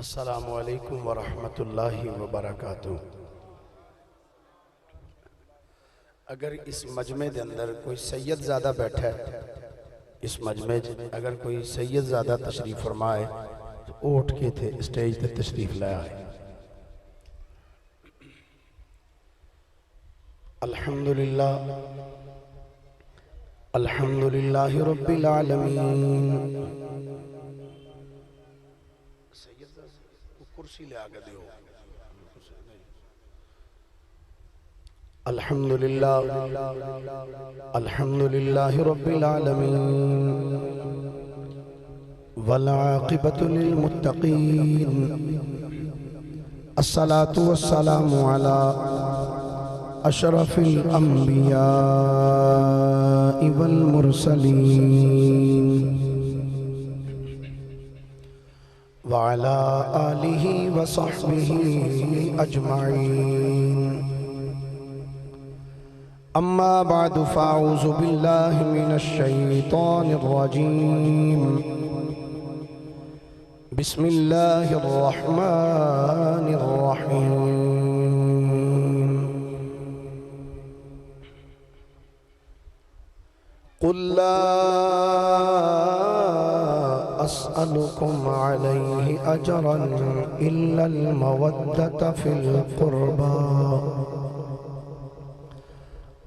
السلام علیکم ورحمۃ اللہ وبرکاتہ۔ اگر اس مجمع دے اندر کوئی سید زادہ بیٹھا ہے، اس مجمع اگر کوئی سید زادہ تشریف فرمائے تو اٹھ کے تھے اسٹیج تے تشریف لے آئے۔ الحمدللہ الحمدللہ رب العالمین۔ کرسی لے آگے دیو۔ الحمدللہ الحمدللہ رب العالمین والعاقبۃ للمتقین، الصلاة والسلام علی اشرف الانبیاء والمرسلین وعلى آلہ وصحبہ اجمعین۔ اما بعد فاعوذ باللہ من الشیطان الرجیم، بسم اللہ الرحمن الرحیم۔ قل لا أسألكم عليه أجرا إلا المودة في القربى،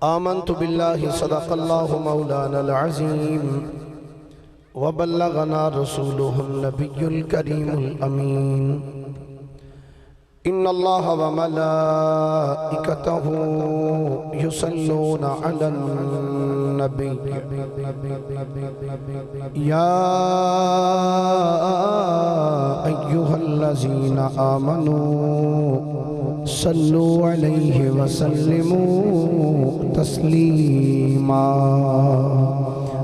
آمنت بالله صدق الله مولانا العظيم وبلغنا رسوله النبي الكريم الأمين، إن الله وملائكته يصلون على النبي يا أيها الذين آمنوا صلوا عليه وسلموا تسليما۔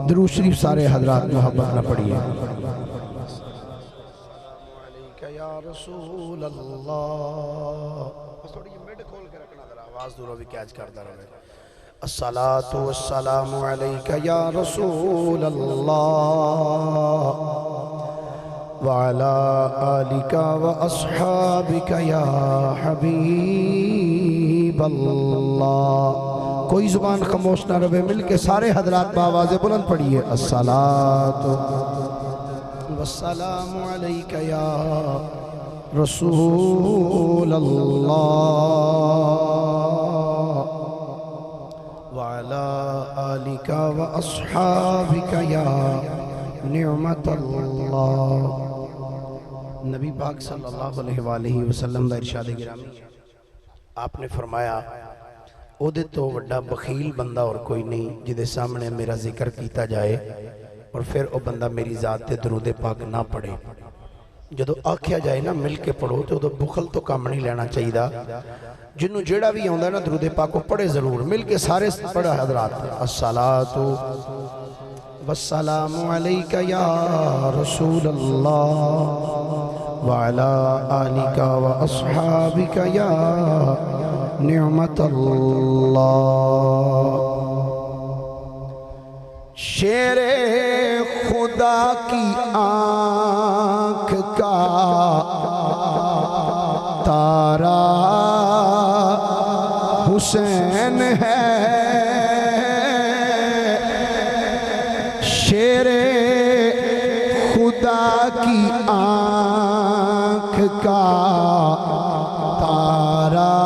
درود شریف سارے حضرات محبت نہ پڑھیے۔ یا رسول اللہ، بس تھوڑی یہ میڈ کھول کے رکھنا ذرا، آواز دوروں بھی کیچ کرتا رہے۔ الصلاة والسلام علیک یا رسول اللہ وعلا آلک واصحابک یا حبیب اللہ۔ کوئی زبان خاموش نہ رہے، مل کے سارے حضرات بآواز بلند پڑھیے۔ الصلاة والسلام علیک یا رسول اللہ وعلا آلک واصحابک یا نعمت اللہ۔ نبی پاک صلی اللہ علیہ وآلہ وسلم دا ارشاد گرامی، آپ نے فرمایا او دے تو وڈا بخیل بندہ اور کوئی نہیں جدے سامنے میرا ذکر کیتا جائے اور پھر او بندہ میری ذات تے درود پاک نہ پڑھے۔ جدو آکھیا جائے نا مل کے پڑھو تو بخل تو کام نہیں لینا چاہیے، جنہوں جیڑا بھی ہوندہ ہے نا درود پاک کو پڑھے ضرور، مل کے سارے پڑھا حضرات۔ الصلاة والسلام علیک یا رسول اللہ وعلا آلک واصحابک یا نعمت اللہ۔ شیر خدا کی آنکھ کا تارا حسین ہے، شیر خدا کی آنکھ کا تارا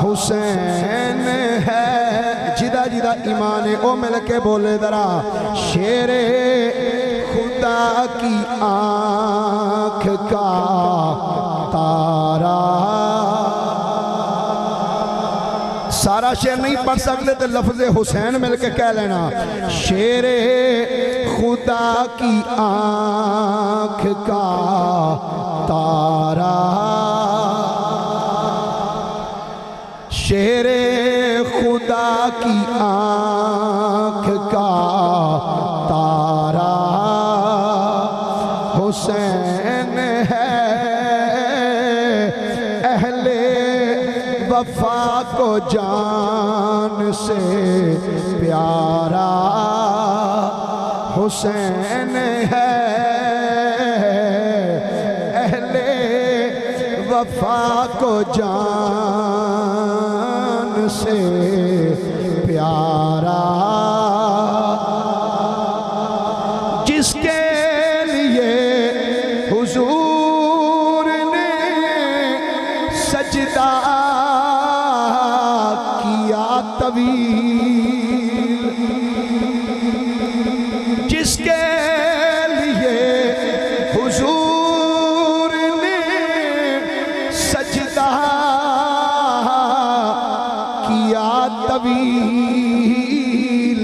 حسین ہے۔ جدہ جدہ ایمان او مل کے بولے درا، شیر خدا کی آنکھ کا تارا۔ سارا شعر نہیں پڑھ سکتے تو لفظ حسین مل کے کہہ لینا، شیر خدا کی آنکھ کا تارا، شیر خدا کی آنکھ کا تارا حسین ہے۔ اہل وفا کو جان سے پیارا حسین ہے، وفا کو جان سے پیارا، جس کے لیے حضور نے سجدہ کیا طویل، جس کے لیے حضور نے سجدہ کیا طویل،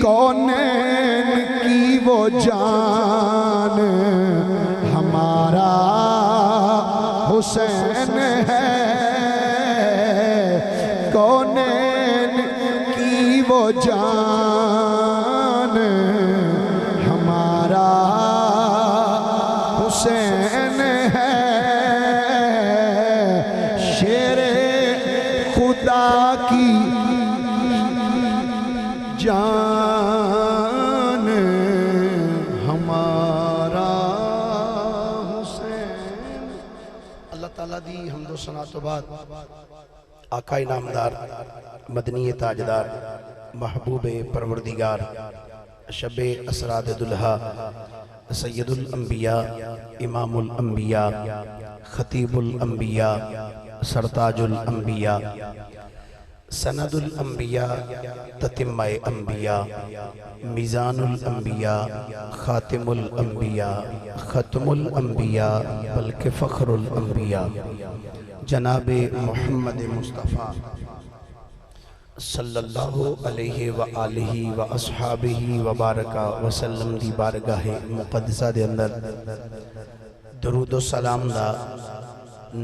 کونین کی وہ جان ہمارا حسین ہے، کونین کی وہ جان ہمارا حسین ہے، شیر خدا کی جان ہمارا حسین۔ اللہ تعالیٰ دی حمد و ثنا تو بعد آقا نامدار، مدنی تاجدار، محبوب پروردگار، شب اسراد دلہا، سید الانبیاء، امام الانبیاء، خطیب الانبیاء، سرتاج الانبیاء، سند الانبیاء، تتمہ انبیاء، میزان الانبیاء، خاتم الانبیاء، ختم الانبیاء، بلکہ فخر الانبیاء، جناب محمد مصطفیٰ صلی اللہ علیہ وآلہ واصحابہ وبارکہ وسلم دی بارگاہ مقدسہ دے اندر درود و سلام دا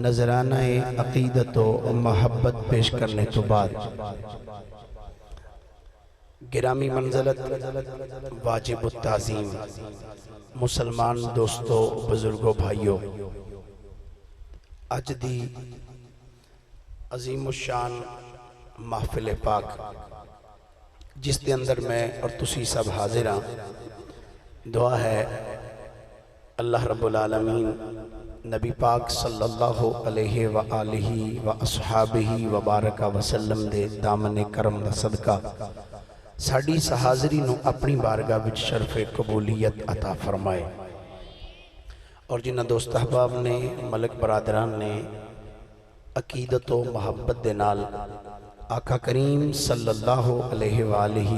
نظرانہ عقیدت و محبت پیش کرنے تو بعد، گرامی منزلت، واجب التعظیم مسلمان دوستو، بزرگوں، بھائیوں، اج دی عظیم الشان محفل پاک جس دے اندر میں اور تسی سب حاضر ہاں، دعا ہے اللہ رب العالمین نبی پاک صلی اللہ علیہ وآلہ واصحابہ وبارکہ وسلم دے دامن کرم دا صدقہ ساڑی سحاضری نو اپنی بارگاہ وچ شرف قبولیت عطا فرمائے، اور جنہ دوست احباب نے، ملک برادران نے عقیدت و محبت دے نال آقا کریم صلی اللہ علیہ وآلہ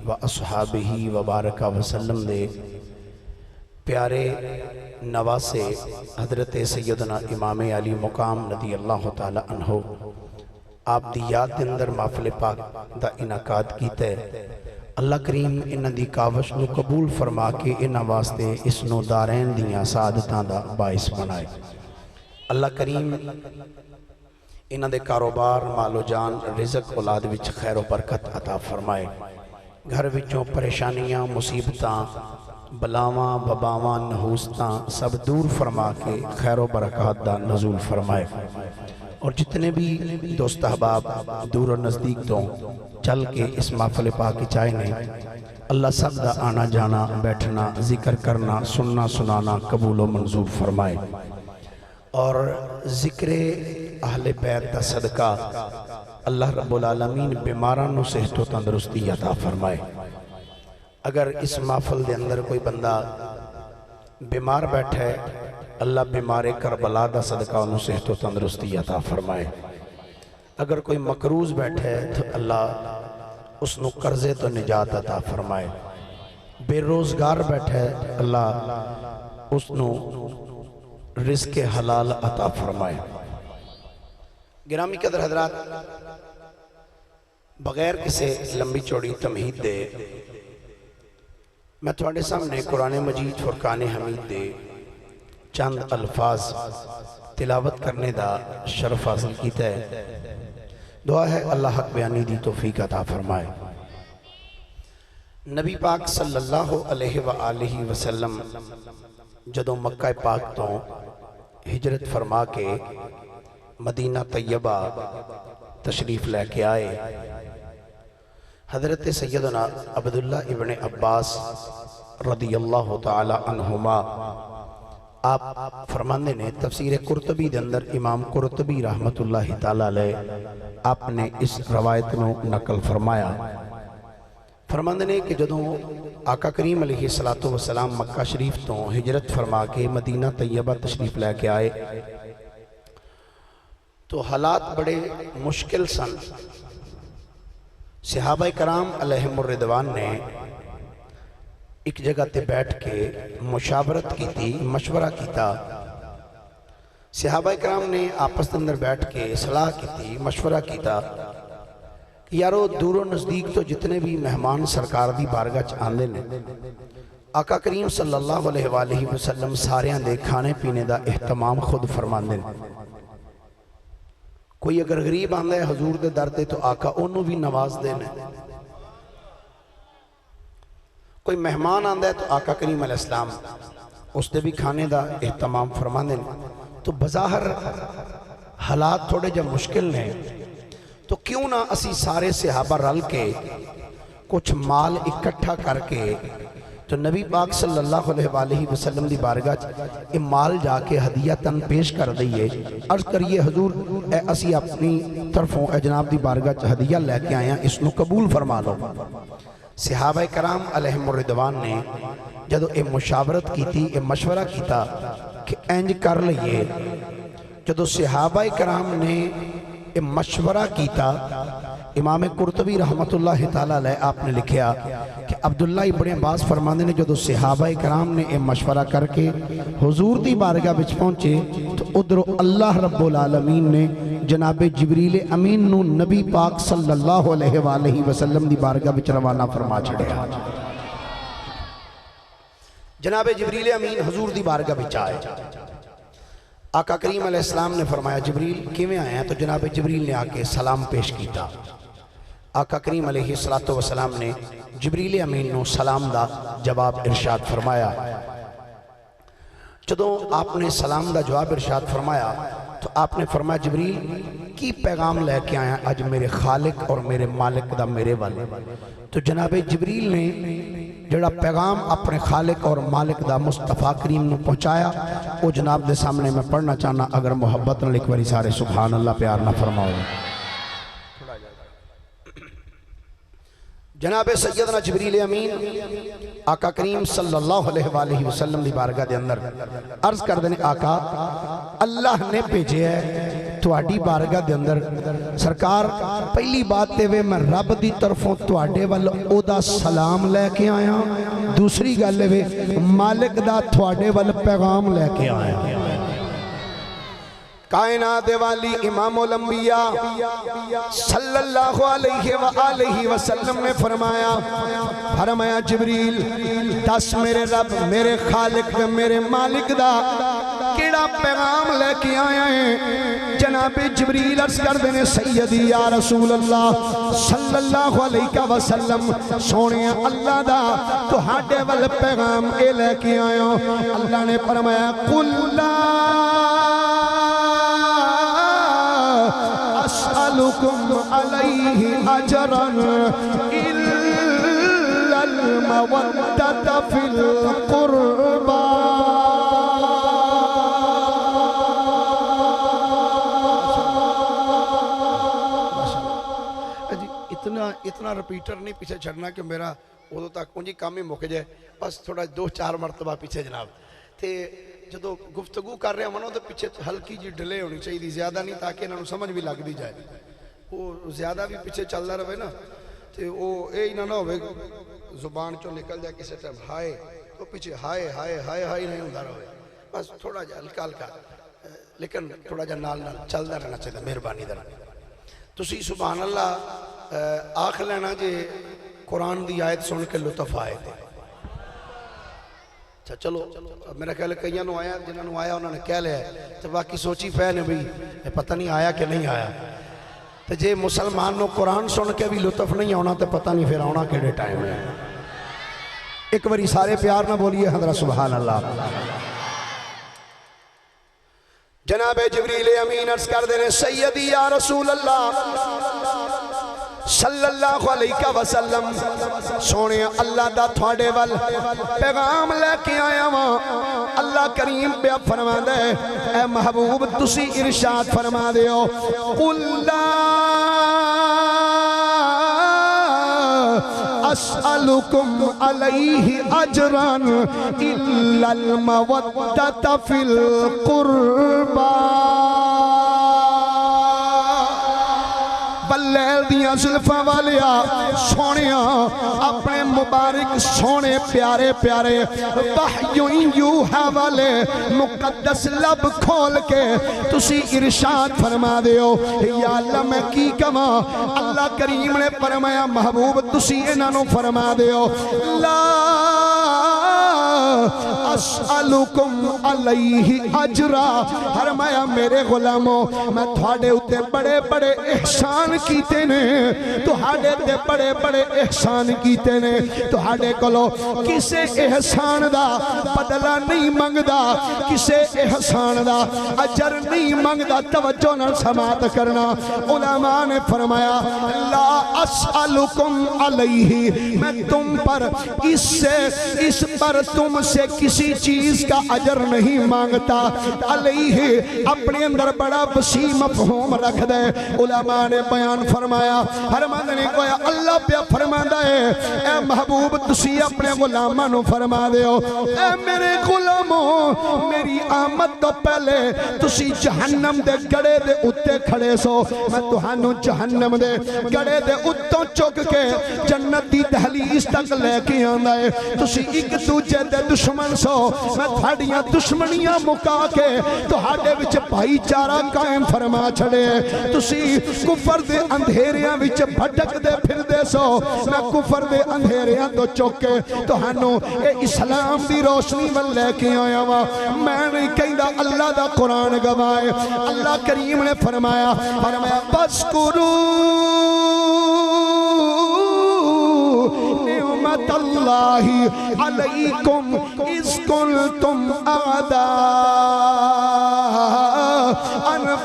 واصحابہ وبارکہ وسلم دے پیارے نواسے حضرت سیدنا امام علی مقام رضی اللہ تعالی عنہ آپ دی یاد دے اندر محفل پاک دا انعقاد کیتا ہے۔ اللہ کریم انہاں دی کاوش نو قبول فرما کے انہاں واسطے اس نو دارین دیاں سعادتاں دا باعث بنائے۔ اللہ کریم انہاں دے کاروبار، مال و جان، رزق اولاد وچ خیر و برکت عطا فرمائے، گھر وچوں پریشانیاں، مصیبتاں، بلاواں، وباواں، نحوستاں سب دور فرما کے خیر و برکات دا نزول فرمائے، اور جتنے بھی دوست احباب دور و نزدیک تو چل کے اس محفل پاک چائے نے، اللہ سب دا آنا جانا، بیٹھنا، ذکر کرنا، سننا سنانا قبول و منظور فرمائے، اور ذکر اہل بیت دا صدقہ اللہ رب العالمین بیماران و صحت و تندرستی عطا فرمائے۔ اگر اس محفل دے اندر کوئی بندہ بیمار بیٹھا ہے، اللہ بیمار کربلا دا صدقہ انہوں صحت و تندرستی عطا فرمائے۔ اگر کوئی مقروض بیٹھا ہے تو اللہ اس نو قرضے تو نجات عطا فرمائے۔ بے روزگار بیٹھا ہے، اللہ اس نو رزق حلال عطا فرمائے۔ گرامی قدر حضرات، بغیر کسی لمبی چوڑی تمہید دے میں تھوڑے سامنے قرآن مجید فرقان حمید دے چند الفاظ تلاوت کرنے دا شرف حاصل کیتا ہے۔ دعا ہے اللہ حق بیانی دی توفیق عطا فرمائے۔ نبی پاک صلی اللہ علیہ وآلہ وسلم جدوں مکہ پاک تو ہجرت فرما کے مدینہ طیبہ تشریف لے کے آئے، حضرت سیدنا عبداللہ ابن عباس رضی اللہ تعالی عنہما آپ فرماندے نے تفسیر قرطبی دے اندر امام قرطبی رحمت اللہ تعالیٰ علیہ آپ نے اس روایت میں نقل فرمایا، فرماندے نے کہ جدوں آقا کریم علیہ السلام مکہ شریف تو ہجرت فرما کے مدینہ طیبہ تشریف لے کے آئے تو حالات بڑے مشکل سن۔ صحابہ کرام علیہم الرضوان نے ایک جگہ تے بیٹھ کے مشاورت کی تھی، مشورہ کیتا۔ صحابہ کرام نے آپس اندر بیٹھ کے صلاح کی تھی، مشورہ کیتا کہ یارو دور و نزدیک تو جتنے بھی مہمان سرکار دی بارگاہ چ آندے نے، آقا کریم صلی اللہ علیہ وآلہ وسلم ساریاں دے کھانے پینے دا اہتمام خود فرماندے نے۔ کوئی اگر غریب آندہ ہے حضور دے در دے تو آقا انہوں بھی نواز دینے، کوئی مہمان آندہ ہے تو آقا کریم علیہ السلام اس دے بھی کھانے دا اہتمام فرماندے نے۔ تو بظاہر حالات تھوڑے جب مشکل نے تو کیوں نہ اسی سارے صحابہ رل کے کچھ مال اکٹھا کر کے تو نبی پاک صلی اللہ علیہ وآلہ وسلم دی بارگاہ یہ مال جا کے ہدیتاً پیش کر دئیے، عرض کریے حضور اے اسی اپنی طرفوں اے جناب دی بارگاہ ہدیہ لے کے آیا، اس نو قبول فرما لو۔ صحابہ کرام علیہم الرضوان نے جدو اے مشاورت کی تھی، اے مشورہ کیتا کہ اینج کر لئیے۔ جدو صحابہ کرام نے اے مشورہ کیتا، امام قرطبی رحمت اللہ تعالیٰ علیہ آپ نے لکھیا کہ عبداللہ ابن عباس فرماندے نے جدو صحابہ کرام نے اے مشورہ کر کے حضور دی بارگاہ بچ پہنچے تو ادھر اللہ رب العالمین نے جناب جبریل امین نو نبی پاک صلی اللہ علیہ وآلہ وسلم دی بارگاہ بچ روانہ فرما چھڑیا۔ جناب جبریل امین حضور دی بارگاہ بچ آئے، آقا کریم علیہ السلام نے فرمایا جبریل کیویں آئے ہیں؟ تو جناب جبریل نے آکے سلام پیش کیتا۔ آقا کریم علیہ السلام نے جبریل امین نو سلام دا جواب ارشاد فرمایا۔ جدوں آپ نے سلام دا جواب ارشاد فرمایا تو آپ نے فرمایا جبریل کی پیغام لے کے آیا آج میرے خالق اور میرے مالک دا میرے والے؟ تو جناب جبریل نے جڑا پیغام اپنے خالق اور مالک دا مصطفیٰ کریم نے پہنچایا وہ جناب دے سامنے میں پڑھنا چاہنا، اگر محبت نہ لکھ وری سارے سبحان اللہ پیار نہ فرماؤ۔ جناب سیدنا جبریل امین آقا کریم صلی اللہ علیہ وآلہ وسلم دی بارگاہ دے اندر عرض کر دینے آقا اللہ نے بھیجے ہے تواڈی بارگاہ دے اندر، سرکار پہلی بات تے وے میں رب دی طرفوں تواڈے وال او دا سلام لے کے آیا، دوسری گل وے مالک دا تواڈے وال پیغام لے کے آیا۔ کائنات والی امام الانبیاء صلی اللہ علیہ وآلہ وسلم نے فرمایا جبریل دس میرے رب میرے خالق میرے مالک دا کیڑا پیغام لے کے آیا ہے؟ جناب جبریل عرض کر دینے سیدی یا رسول اللہ صلی اللہ علیہ وسلم سونے اللہ دا تو ہاڑے وال پیغام اے لے کے آیا۔ اللہ نے فرمایا قُلْ لَا أسألكم عليه أجرا إلا المودة في القربى۔ اتنا رپیٹر نہیں پیچھے چھڑنا کہ میرا ادو تک انجی کام ہی مک جائے، بس تھوڑا دو چار مرتبہ پیچھے جناب تے جدو گفتگو کر رہے ہیں تو پیچھے ہلکی جی ڈلے ہونی چاہیے، زیادہ نہیں تاکہ انہوں سمجھ بھی لگ دی جائے۔ وہ زیادہ بھی پیچھے چلتا رہے نا تو وہ یہ نہ ہوئے زبان چو نکل جائے کسی ٹائم ہائے تو پیچھے ہائے ہائے ہائے ہائے نہیں ہوتا رہے، بس تھوڑا جا ہلکا ہلکا لیکن تھوڑا جا نال نال چلتا رہنا چاہیے۔ مہربانی در تسی سبحان اللہ آخ لینا جے قرآن دی آیت سن کے لطف آئے تھے۔ چلو میرا خیال ہے کئیاں نو آیا، جنہاں نو آیا انہوں نے کہہ لیا ہے تو باقی سوچی پہ نے بھی پتہ نہیں آیا کہ نہیں آیا۔ تو جے مسلمان نو قرآن سن کے بھی لطف نہیں آنا تو پتہ نہیں پھر آنا کیڑے ٹائم ہے۔ ایک باری سارے پیار نہ بولیے حضرت سبحان اللہ۔ جناب جبریل امین عرض کر دینے سیدی یا رسول اللہ صلی اللہ علیہ وسلم سونے اللہ دا تھوڑے وال پیغام لے کے آیا وہاں اللہ کریم پہ فرما دے اے محبوب تسی ارشاد فرما دے ہو قُلْ لَا أَسْأَلُكُمْ عَلَيْهِ أَجْرًا إِلَّا الْمَوَدَّةَ فِي الْقُرْبَى بلیل دیاں زلفاں والیا سونیاں اپنے مبارک سونے پیارے پیارے وحیوں یوحا والے مقدس لب کھول کے تسی ارشاد فرما دیو یا اللہ میں کی کما اللہ کریم نے فرمایا محبوب تسی انہوں فرما دیو لا اسألکم علیہ اجرا فرمایا میرے غلاموں میں تھوڑے اتے بڑے بڑے احسان کیتے نے تہاڈے تے بڑے بڑے احسان کیتے نے تہاڈے کولو کسے احسان دا بدلہ نہیں منگدا کسے احسان دا اجر نہیں منگدا توجہ نال سماعت کرنا علماء نے فرمایا لا اسألکم علیہ میں تم پر اس پر تم سے کسی چیز کا اجر نہیں مانگتا علیہ اپنے اندر بڑا وسیع مفہوم رکھ دے علماء نے بیان فرمایا فرمانے نے کوئی اللہ پہ فرماندہ ہے اے محبوب تسی اپنے غلامہ نو فرما دے ہو اے میرے غلاموں میری آمد تو پہلے تسی جہنم دے گڑے دے اتے کھڑے سو میں تہانو جہنم دے گڑے دے اتوں چک کے جنت دی دہلیز تک لے کے آندہ ہے تسی ایک دوجہ دے دشمن سو میں تھاڑیاں دشمنیاں مکا کے تہاڈے وچ بھائی چارہ قائم فرما چھڑے تسی کفر دے اندھیریاں وچ بھٹک دے پھر دے سو میں کفر دے اندھیریاں تو چوکے تو ہنو اے اسلام دی روشنی ول لے کے آیا وا میں نہیں کہندا اللہ دا قرآن گوائے اللہ کریم نے فرمایا بَسْكُرُوا نعمت اللہ علیکم اذ کنتم اعداء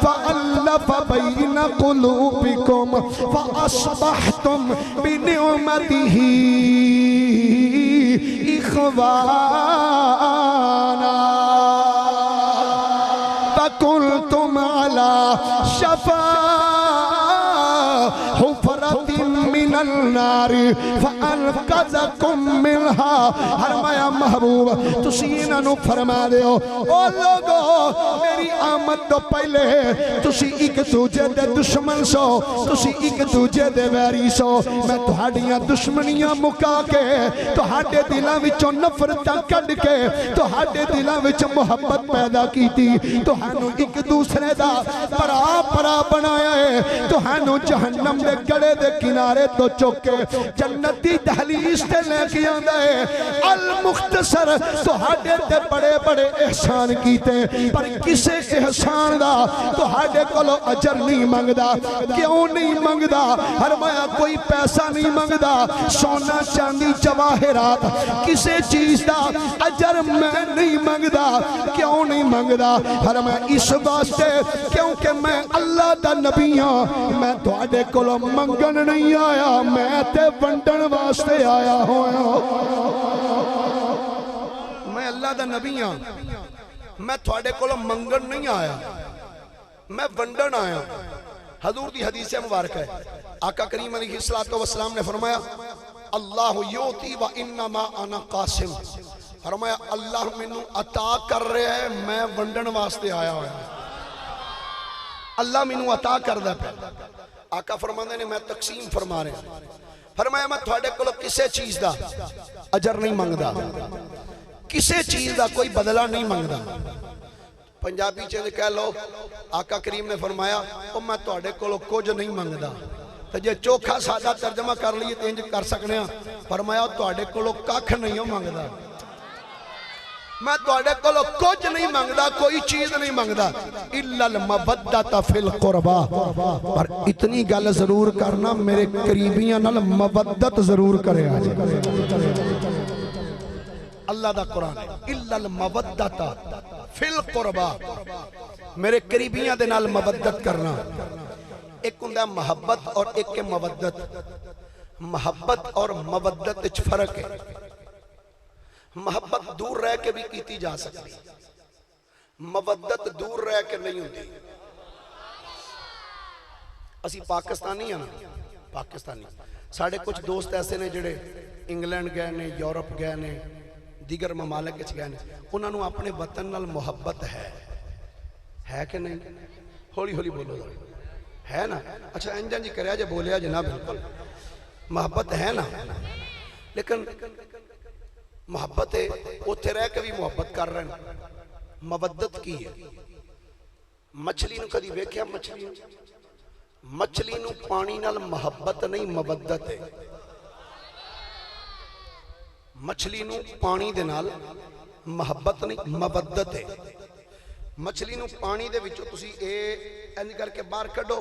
فألف بین قلوبکم فأصبحتم بنعمته اخوانا فکنتم على شفا حفرت من النار فانقذکم منها فرمایا محبوب تسی انہاں نو فرما دیو او لوگو میری آمد تو پہلے تسی ایک دوجے دے دشمن سو تسی ایک دوجے دے ویری سو میں تہاڈیاں دشمنیاں مکا کے تہاڈے دلاں وچوں نفرتاں کڈ کے تہاڈے دلاں وچ محبت پیدا کیتی تہانوں ایک دوسرے دا پرا بنایا ہے تہانوں جہنم دے گڑے دے کنارے تو چوکے جنتی دہلیز تے لے کے آندا ہے المختصر تہاڈے تے بڑے بڑے احسان کیتے پر کسے احسان دا تہاڈے کولو اجر نہیں منگدا کیوں نہیں منگدا فرمایا کوئی پیسہ نہیں منگدا سونا چاندی جواہرات کسے چیز دا اجر میں نہیں منگدا کیوں نہیں منگدا فرمایا اس واسطے کیونکہ میں اللہ دا نبی ہاں میں تہاڈے کولو منگن نہیں آیا میں تے ونڈن واسطے آیا ہوں میں اللہ دا نبی ہاں میں تھوڑے کولو منگن نہیں آیا میں ونڈن آیا حضور دی حدیث مبارک ہے آقا کریم علیہ السلام نے فرمایا اللہ یوتی و انما انا قاسم فرمایا اللہ منو عطا کر رہے ہیں میں ونڈن واسطے آیا ہوں اللہ منو عطا کر دے پہ آقا فرمانے نے میں تقسیم فرما رہے ہیں فرمایا میں تھوڑے کولو کسے چیز دا اجر نہیں منگدا کسے چیز دا کوئی بدلہ نہیں منگدا پنجابی چیز کہہ لو آقا کریم نے فرمایا او میں تھوڑے کولو کچھ نہیں منگدا تو جے چوکھا سادہ ترجمہ کر لیے تینج کر سکنے ہیں فرمایا تھوڑے کولو کاکھ نہیں ہو منگدا میں تھوڑے کولو کچھ نہیں منگدا کوئی چیز نہیں منگدا الا المودۃ فی القربا پر اتنی گل ضرور کرنا میرے قریبیاں نال مودت ضرور کرے آج اللہ دا قرآن الا المودۃ فی القربا میرے قریبیاں دے نال مودت کرنا ایک ہوندا محبت اور ایک ہے مودت. محبت اور مودت وچ فرق ہے. محبت دور رہ کے بھی کیتی جا سکتی, مودت دور رہ کے نہیں ہوتی. اسی پاکستانی ہیں نا, پاکستانی ساڑھے کچھ دوست ایسے نے جڑے انگلینڈ گئے نے, یورپ گئے نے, دیگر ممالک گئے نے, انہوں نے اپنے وطن نال محبت ہے کہ نہیں؟ ہولی ہولی بولو ہے نا. اچھا انجن جی کریا جے بولیا جے نا, بالکل محبت ہے نا. لیکن محبت ہے اوتھے رہ کے بھی محبت کر رہے ہیں. مودت کی ہے. مچھلی نو کدی ویکھیا؟ مچھلی نو پانی نال محبت نہیں مودت ہے. مچھلی نو پانی دے نال محبت نہیں مودت ہے. مچھلی نو پانی دے وچوں تسی انج کر کے باہر کڈو,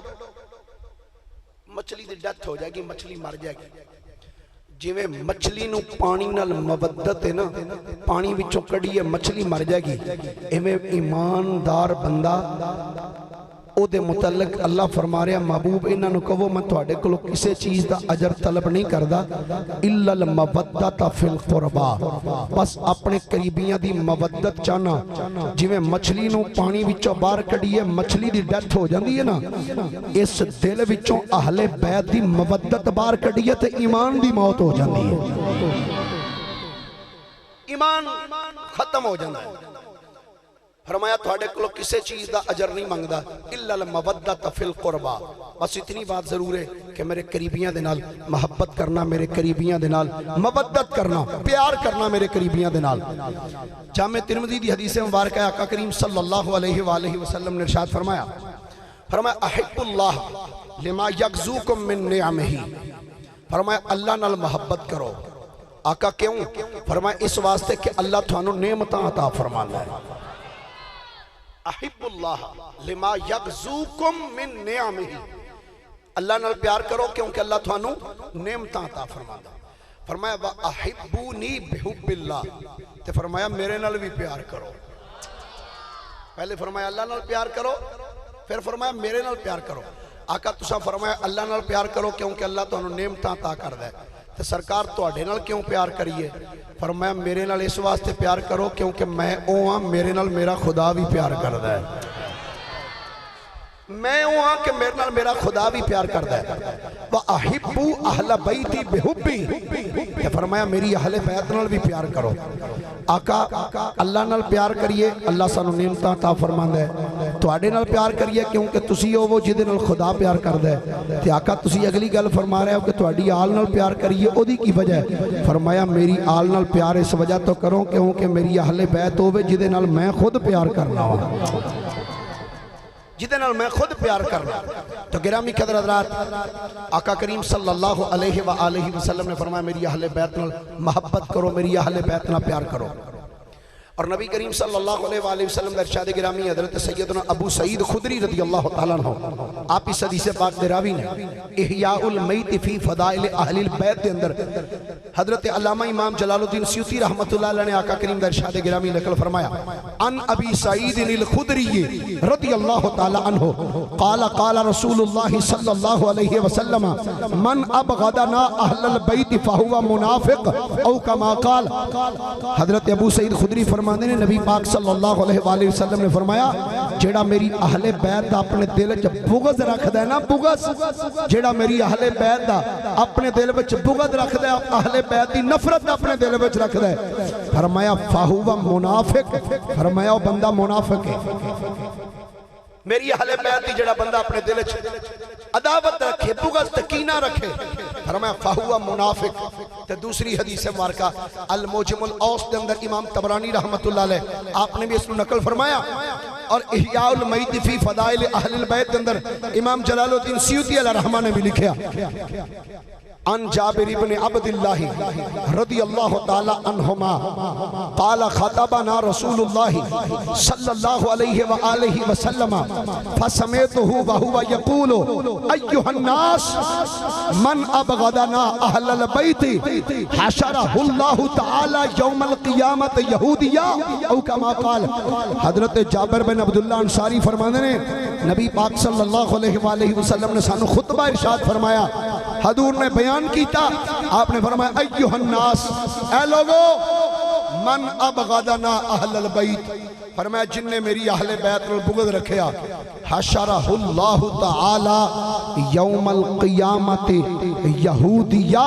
مچھلی دی ڈیتھ ہو جائے گی, مچھلی مر جائے گی. جویں مچھلی نو پانی نال مودت ہے نا, پانی وچوں کڈیے مچھلی مر جائے گی, ایویں ایماندار بندہ او دے متعلق اللہ فرما رہا محبوب انہاں نو کہو میں تواڈے کولوں کسے چیز دا اجر طلب نہیں کردا الا المودۃ فی القربا, بس اپنے قریبیاں دی مودت چاہنا. جویں مچھلی نو پانی وچوں باہر کڈیے مچھلی دی ڈیتھ ہو جاندی ہے نا, اس دل وچوں اہل بیت دی مودت باہر کڈیے تے ایمان دی موت ہو جاندی ہے. ایمان ختم ہو جاندا ہے. فرمایا تھوڑے کلو کسے چیز دا اجر نہیں مانگدا الا المودۃ فی القربا, بس اتنی بات ضرور ہے کہ میرے قریبیاں دے نال محبت کرنا, میرے قریبیاں دے نال مودت کرنا, پیار کرنا میرے قریبیاں دے نال. جامع ترمذی دی حدیث مبارکہ آقا کریم صلی اللہ علیہ وآلہ وسلم نے ارشاد فرمایا احب اللہ لما یغزوکم من نعمہ, فرمایا اللہ نال محبت کرو. آقا کیوں؟ فرمایا اس واسطے کہ اللہ تھانوں نعمتاں عطا فرمانا ہے. احب اللہ لما یغزوکم من نعمہ, اللہ نال پیار کرو کیونکہ اللہ تھانوں نعمتاں عطا فرماتا. فرمایا وَأَحِبُّونِي بِحُبِّ اللَّهِ, تے فرمایا میرے نال بھی پیار کرو. پہلے فرمایا اللہ نال پیار کرو, پھر فرمایا میرے نال پیار کرو. آقا تساں فرمایا اللہ نال پیار کرو کیونکہ اللہ تھانوں نعمتاں عطا کردا ہے. تے سرکار تواڈے نال کیوں پیار کریے؟ فرمایا میرے نال اس واسطے پیار کرو کیونکہ میں او ہاں میرے نال میرا خدا بھی پیار کردا ہے. میں او ہاں کہ میرے نال میرا خدا بھی پیار کردا ہے. وَأَحِبُّ أَهْلَ بَيْتِ بِحُبِّي, کہ فرمایا میری اہل بیت نال بھی پیار کرو. آقا اللہ نال پیار کریے اللہ سانوں نعمتاں عطا فرماندا ہے. تواڈے نال پیار کریے کیونکہ تسی او جہدے نال خدا پیار کردا ہے. تے آقا تسی اگلی گل فرما رہے ہو کہ تواڈی آل نال پیار کریے, او دی کی وجہ ہے؟ فرمایا میری آل نال پیار اس وجہ تو کرو کیونکہ میری اہل بیت ہوے جہدے نال میں خود پیار کرنا ہوں, جہدے نال میں خود پیار کرنا. تو گرامی قدر حضرات, آقا کریم صلی اللہ علیہ وآلہ وسلم نے فرمایا میری اہل بیت نال محبت کرو, میری اہل بیت نال پیار کرو. اور نبی کریم صلی اللہ علیہ وآلہ وسلم ارشاد گرامی حضرت سیدنا ابو سعید خدری رضی اللہ تعالیٰ عنہ, آپ اس حدیث پاک دے راوی نے احیاء المیت فی فضائل اہل البیت دے اندر حضرت علامہ امام جلال الدین سیوطی رحمت اللہ علیہ نے آقا کریم دا ارشاد گرامی نقل فرمایا ان ابی سعید الخدری رضی اللہ تعالیٰ عنہ قال قال رسول اللہ صلی اللہ علیہ وسلم من ابغضنا اہل البیت فہو منافق او کما قال. حضرت ابو سعید خدری فرماندے نے نبی پاک صلی اللہ علیہ وآلہ وسلم نے فرمایا جیڑا میری اہل بیت دا اپنے دل وچ بغض رکھدا ہے نا, بغض جیڑا میری اہل بیت دا اپنے دل وچ بغض رکھدا ہے, اہل بیت دی نفرت اپنے دل وچ رکھدا ہے, فرمایا فہو منافق, فرمایا وہ بندہ منافق ہے. میری اہل بیت دی جڑا بندہ اپنے دل وچ عداوت رکھے, بغض تکینہ رکھے, فرمایا فہو منافق. تے دوسری حدیث مبارکہ الموجم الاوسط دے اندر امام طبرانی رحمت اللہ علیہ آپ نے بھی اس کو نقل فرمایا, اور احیاء المیت فی فضائل اہل البیت دے اندر امام جلال الدین سیوطی علیہ رحمہ نے بھی لکھیا عن جابر بن عبد اللہ رضی اللہ تعالی عنہما قال خطبنا رسول اللہ صلی اللہ علیہ وآلہ وسلم فسمعته وهو يقول ایها الناس من ابغضنا اہل البیت حشره اللہ تعالی یوم القیامت یہودیا او کما قال. حضرت جابر بن عبداللہ انصاری فرمانے نے نبی پاک صلی اللہ علیہ وآلہ وسلم نے سانو خطبہ ارشاد فرمایا. حضور نے بیان کیتا, آپ نے فرمایا ایوہ الناس, اے لوگو, من ابغضنا اہل البیت, فرمایا جن نے میری اہل بیت میں بغض رکھیا, حشرہ اللہ تعالی یوم القیامت یہودیہ,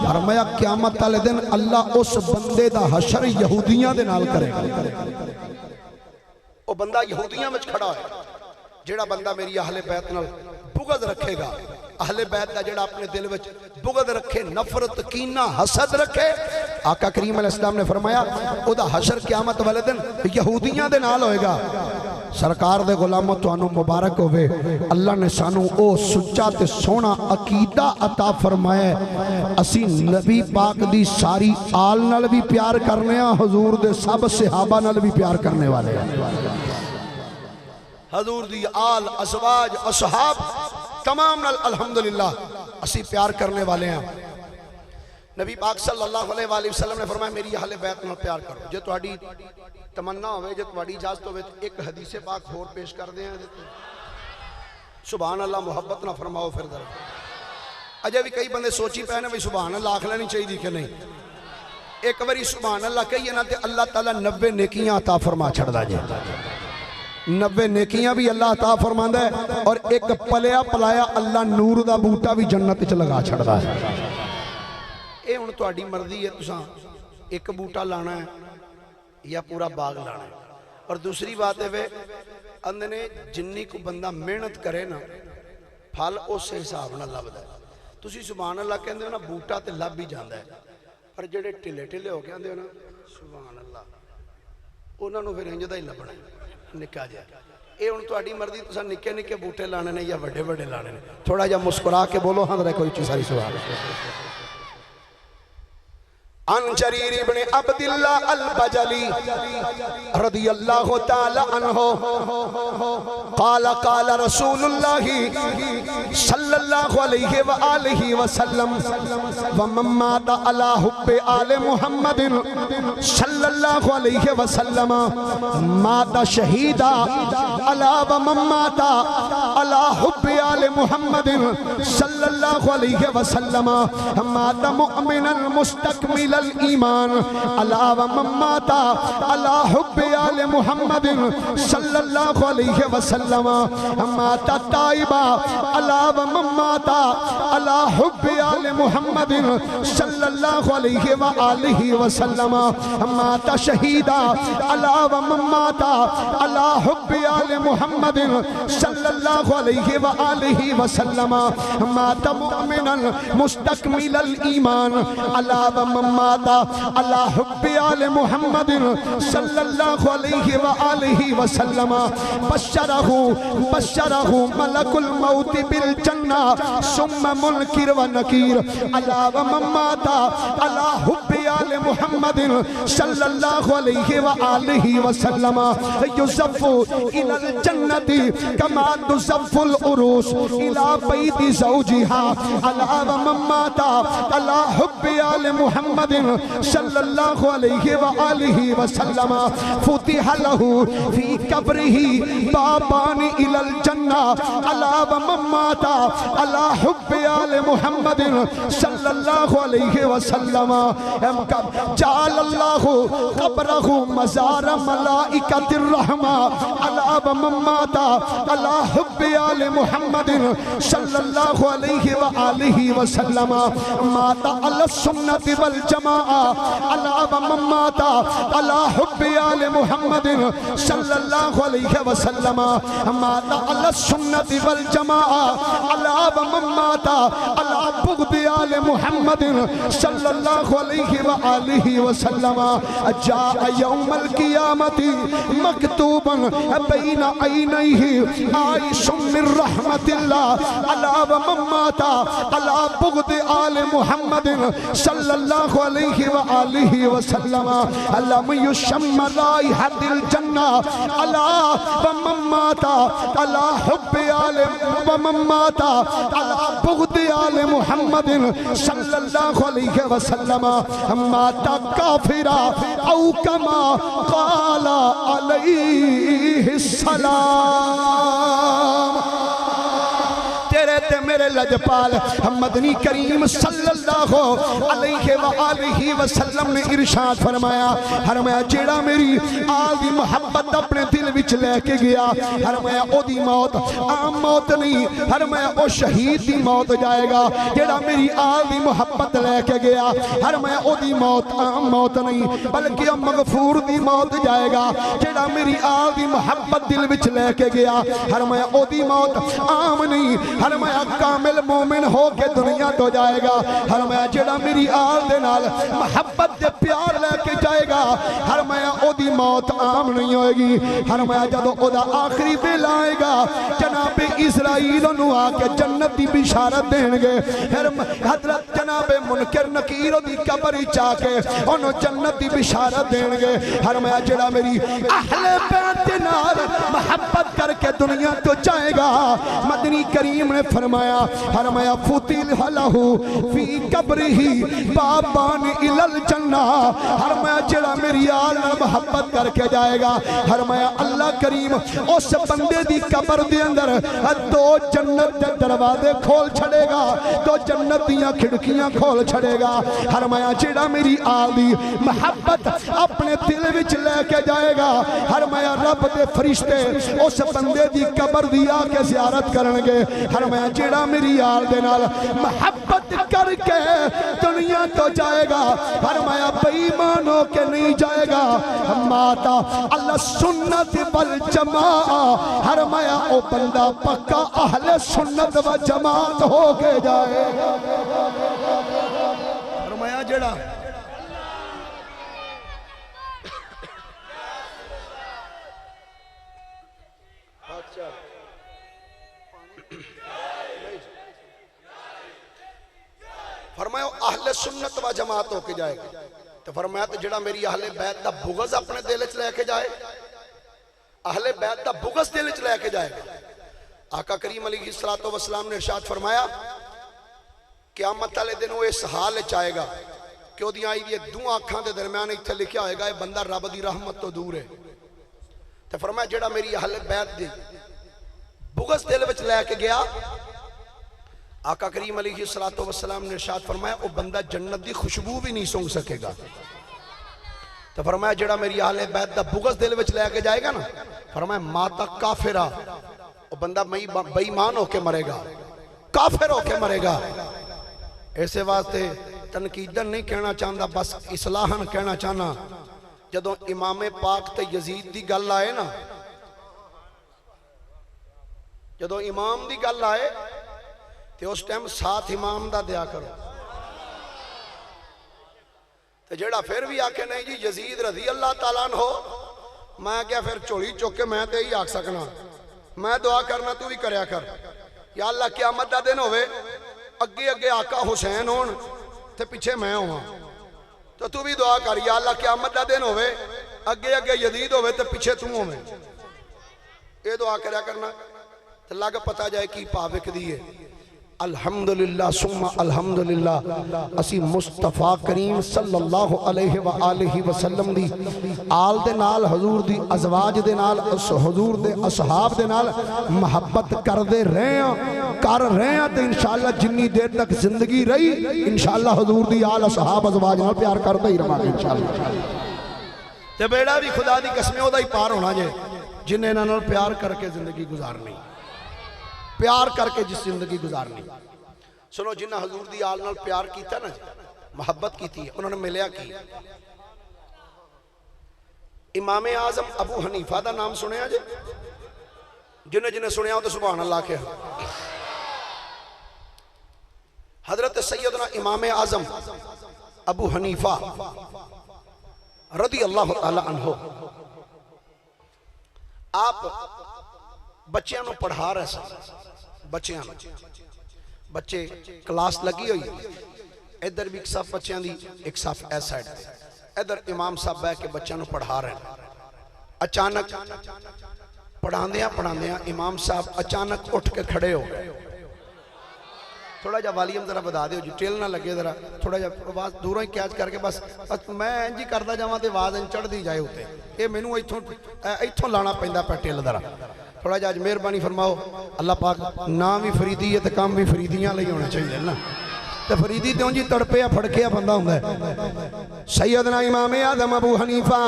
فرمایا قیامت والے دن اللہ اس بندے دا حشر یہودیاں دے نال کرے گا. وہ بندہ یہودیاں میں کھڑا ہے جیڑا بندہ میری اہل بیت نال بغض رکھے گا, اہل بیت دا جڑا اپنے دل وچ بغض رکھے, نفرت, کینہ, حسد رکھے, آقا کریم علیہ السلام نے فرمایا او دا حشر قیامت والے دن یہودیاں دے نال ہوئے گا. سرکار دے غلاموں توانو مبارک ہوئے, اللہ نے سانو او سچا تے سونا عقیدہ عطا فرمائے. اسی نبی پاک دی ساری آل نال بھی پیار کرنے ہیں, حضور دے سب صحابہ نال بھی پیار کرنے والے ہیں. حضور دی آل, ازواج, اصحاب تمام نال الحمدللہ اسی پیار کرنے والے ہیں. نبی پاک صلی اللہ علیہ وآلہ وسلم نے فرمایا میری اہل بیت نال پیار کرو. جو تہاڈی تمنا ہوئے, جو تہاڈی اجازت ہوئے, ایک حدیث پاک اور پیش کر دیں. سبحان اللہ, محبت نہ فرماؤ پھر در اجے بھی کئی بندے سوچی پہنے بھئی سبحان اللہ آکھ لینی چاہیے کہ نہیں. ایک باری سبحان اللہ کہیے نا تے اللہ تعالیٰ 90 نیکیاں عطا فرما چھڑ دا جائے. 90 نیکیاں بھی اللہ عطا فرماندا ہے, اور ایک پلیا پلایا اللہ نور دا بوٹا بھی جنت وچ لگا چھڑدا ہے. اے ہن تہاڈی مرضی ہے, تساں ایک بوٹا لانا ہے یا پورا باغ لانا ہے. اور دوسری بات ہے اندنے جنی کو بندہ محنت کرے نا پھل اس حساب نہ لبدا ہے. تسی سبحان اللہ کہندے ہو نا, بوٹا تے لب بھی جاندا ہے, پر جڑے ٹھلے ٹھلے ہو کے آندے ہو نا سبحان اللہ, انہاں نوں پھر انج دا ہی لبنا ہے نکا جائے. اے ان تہاڈی مرضی, تساں نکے نکے بوٹے لانے نے یا بڑے بڑے لانے نے. تھوڑا جا مسکرا کے بولو ہاں ذرا کوئی چیز ساری سبحان اللہ. عن جریر بن عبداللہ البجلی رضی اللہ تعالی عنہ قال قال رسول اللہ صلی اللہ علیہ وآلہ وسلم ومن مات علی حب آل محمد صلی اللہ علیہ وسلم مات شہیدا علی ومن مات علی حب آل محمد صلی اللہ علیہ وسلم مات مؤمنا مستکملا الایمان علی ومن مات علی حب آل محمد صلی اللہ علیہ وسلم مات تائبا علی ومن مات علی حب آل محمد صلی اللہ علیہ وآلہ وسلم مات شہیدا علی ومن مات علی حب آل محمد صلی اللہ علیہ وآلہ وسلم مات مؤمنا مستکملا الایمان علی ومن مات علی حب آل محمد صلی اللہ علیہ وآلہ وسلم بشرہ ملک الموت بالجنہ ثم منکر و نکیر علی ومن مات علی حب آل محمد صلی اللہ علیہ وآلہ وسلم یزف الى الجنة کما تزف العروس الى بیت زوجها علی ومن مات علی حب آل محمد صلی اللہ علیہ وآلہ وسلم فتح له فی قبره بابان الى الجنہ علی ومن مات علی حب آل محمد صلی اللہ علیہ وسلم جعل اللہ قبره مزار ملائکۃ الرحمہ علی ومن مات علی حب آل محمد صلی اللہ علیہ وآلہ وسلم مات علی السنة والجماعہ علی ومن مات علی حب آل محمد صلی اللہ علیہ وسلم مات علی السنت والجماعہ علی ومن مات علی بغض آل محمد صلی اللہ علیہ وآلہ وسلم جاء یوم القیامت مکتوبا بین عینیہ عائش من رحمت اللہ علی ومن مات علی بغض آل محمد صلی اللہ علیہ وآلہ وسلم لم یشم رائحۃ الجنہ علی ومن مات علی حب آل ومن مات علی بغض آل محمد صلی اللہ علیہ وسلم مات کافرا او کما قال علیہ السلام۔ تیرے تے میرے لجپال مدنی کریم صلی اللہ علیہ وآلہ وسلم نے ارشاد فرمایا جیڑا میری آل دی محبت اپنے دل وچ لے کے گیا او دی موت عام موت نہیں، او شہید دی موت جائے گا۔ جیڑا میری آل دی محبت لے کے گیا او دی موت عام موت نہیں بلکہ مغفور دی موت جائے گا۔ جیڑا میری آل دی محبت دل وچ لے کے گیا او دی موت عام نہیں، فرمایا کامل مومن ہو کے دنیا تو جائے گا۔ فرمایا جڑا میری آل دے نال محبت دے پیار لے کے جائے گا فرمایا او دی موت عام نہیں ہوئے گی۔ فرمایا جدو او دا آخری بیل آئے گا جناب اسرائیل انہوں آ کے جنت دی بشارت دیں گے۔ حضرت جناب منکر نکیر دی قبری چاہ کے انہوں جنت دی بشارت دیں گے۔ فرمایا جڑا میری اہل بیت نال محبت کر کے دنیا تو جائے گا مدنی کریم نے فرمایا فتح لہو فی قبرہی بابان الی الجنہ۔ فرمایا جڑا میری آل محبت کر کے جائے گا فرمایا اللہ کریم اس بندے دی قبر دے اندر دو جنت دے دروازے کھول چھڑے گا، دو جنت دیاں کھڑکیاں کھول چھڑے گا۔ فرمایا جڑا میری آل دی محبت اپنے دل وچ لے کے جائے گا فرمایا رب دے فرشتے اس بندے دی قبر دی آ کے زیارت کرنگے۔ فرمایا جیڑا میری آل دے نال محبت کر کے دنیا تو جائے گا فرمایا بے ایمان ہو کے نہیں جائے گا ماتا اللہ سنت والجماعہ۔ فرمایا او بندہ پکا اہل سنت و جماعت ہو کے جائے گا۔ فرمایا جیڑا فرمایا اہل سنت و جماعت ہو کے جائے گا۔ تو فرمایا تو جڑا میری اہل بیت دا بغض اپنے دل وچ لے کے جائے اہل بیت دا بغض دل وچ لے کے جائے گا۔ آقا کریم علیہ السلام نے ارشاد فرمایا قیامت والے دن وہ اس حال وچ آئے گا کہ وہ آئی دی دو آنکھاں دے درمیان اتھے لکھیا ہوئے گا یہ بندہ رب دی رحمت تو دور ہے۔ تو فرمایا جڑا میری اہل بیت دی بغض دل وچ لے کے گیا آقا کریم علیہ السلام نے ارشاد فرمایا وہ بندہ جنت دی خوشبو بھی نہیں سونگ سکے گا۔ تو فرمایا جڑا میری اہل بیت دا بغض دل وچ لے کے جائے گا نا فرمایا ماتا کافرہ وہ بندہ بے ایمان ہو کے مرے گا، کافر ہو کے مرے گا۔ ایسے واسطے تنقیدن نہیں کہنا چاہتا بس اصلاحاً کہنا چاہنا جدو امام پاک تے یزید دی گل آئے نا جدو امام دی گل آئے تو اس ٹائم ساتھ امام دا دیا کرو۔ تو جڑا پھر بھی آکے نہیں جی یزید رضی اللہ تعالیٰ عنہ میں کیا پھر چوڑی چوکے میں تے ہی آکھ سکنا میں دعا کرنا تو بھی کریا کر یا اللہ قیامت دا دن ہوئے اگے اگے آقا حسین ہون تے پیچھے میں ہوں تو بھی دعا کر یا اللہ قیامت دا دن ہوئے اگے اگے یزید ہوئے تے پیچھے تم ہوئے یہ دعا کریا کرنا تو اللہ کا پتہ جائے کی پاوک دیئے۔ الحمدللہ ثم الحمدللہ اسی مصطفیٰ کریم صلی اللہ علیہ وآلہ وسلم دی آل دے نال حضور دی ازواج دے نال حضور دے اصحاب دے نال محبت کر دے رہے ہیں تو انشاءاللہ جنی دیر تک زندگی رہی انشاءاللہ حضور دی آل اصحاب ازواج نال پیار کر دے ہی رہا گے انشاءاللہ۔ تے بیڑا بھی خدا دی قسمیں ہو دا ہی پار ہونا جے جنہیں نال پیار کر کے زندگی گزارنی پیار کر کے جس زندگی گزارنی۔ سنو جنہ حضور دی آل نال پیار کیتا نا محبت کیتی ہے انہوں نے ملیا کی امام اعظم ابو حنیفہ دا نام سنے آجے جنہیں جنہیں سنیا ہو تو سبحان اللہ کے حضرت سیدنا امام اعظم ابو حنیفہ رضی اللہ تعالی عنہ آپ بچیاں نو پڑھا رہے سن بچے کلاس لگی ہوئی ادھر بھی ایک صف بچیاں دی ایک صف ایس سائڈ ادھر امام صاحب ہے کہ بچیاں نو پڑھا رہے ہیں اچانک پڑھاندیاں امام صاحب اچانک اٹھ کے کھڑے ہو گئے تھوڑا جا والیوم ذرا بتا دیو جو ٹیل نہ لگے ذرا تھوڑا جا آواز دوروں ہی کیچ کر کے بس میں انجی کردا جاواں تے آواز چڑھ دی جائے ہوتے یہ مینوں ایتھوں لانا پیندا پہ ٹیل ذرا تھوڑا جا مہربانی فرماؤ اللہ پاک نام بھی فریدی ہے تے کام بھی فریدیاں لئی ہونا چاہیے نا تے فریدی تے انجی تڑپے پھڑکیا بندہ ہوندا ہے سیدنا امام اعظم ابو حنیفہ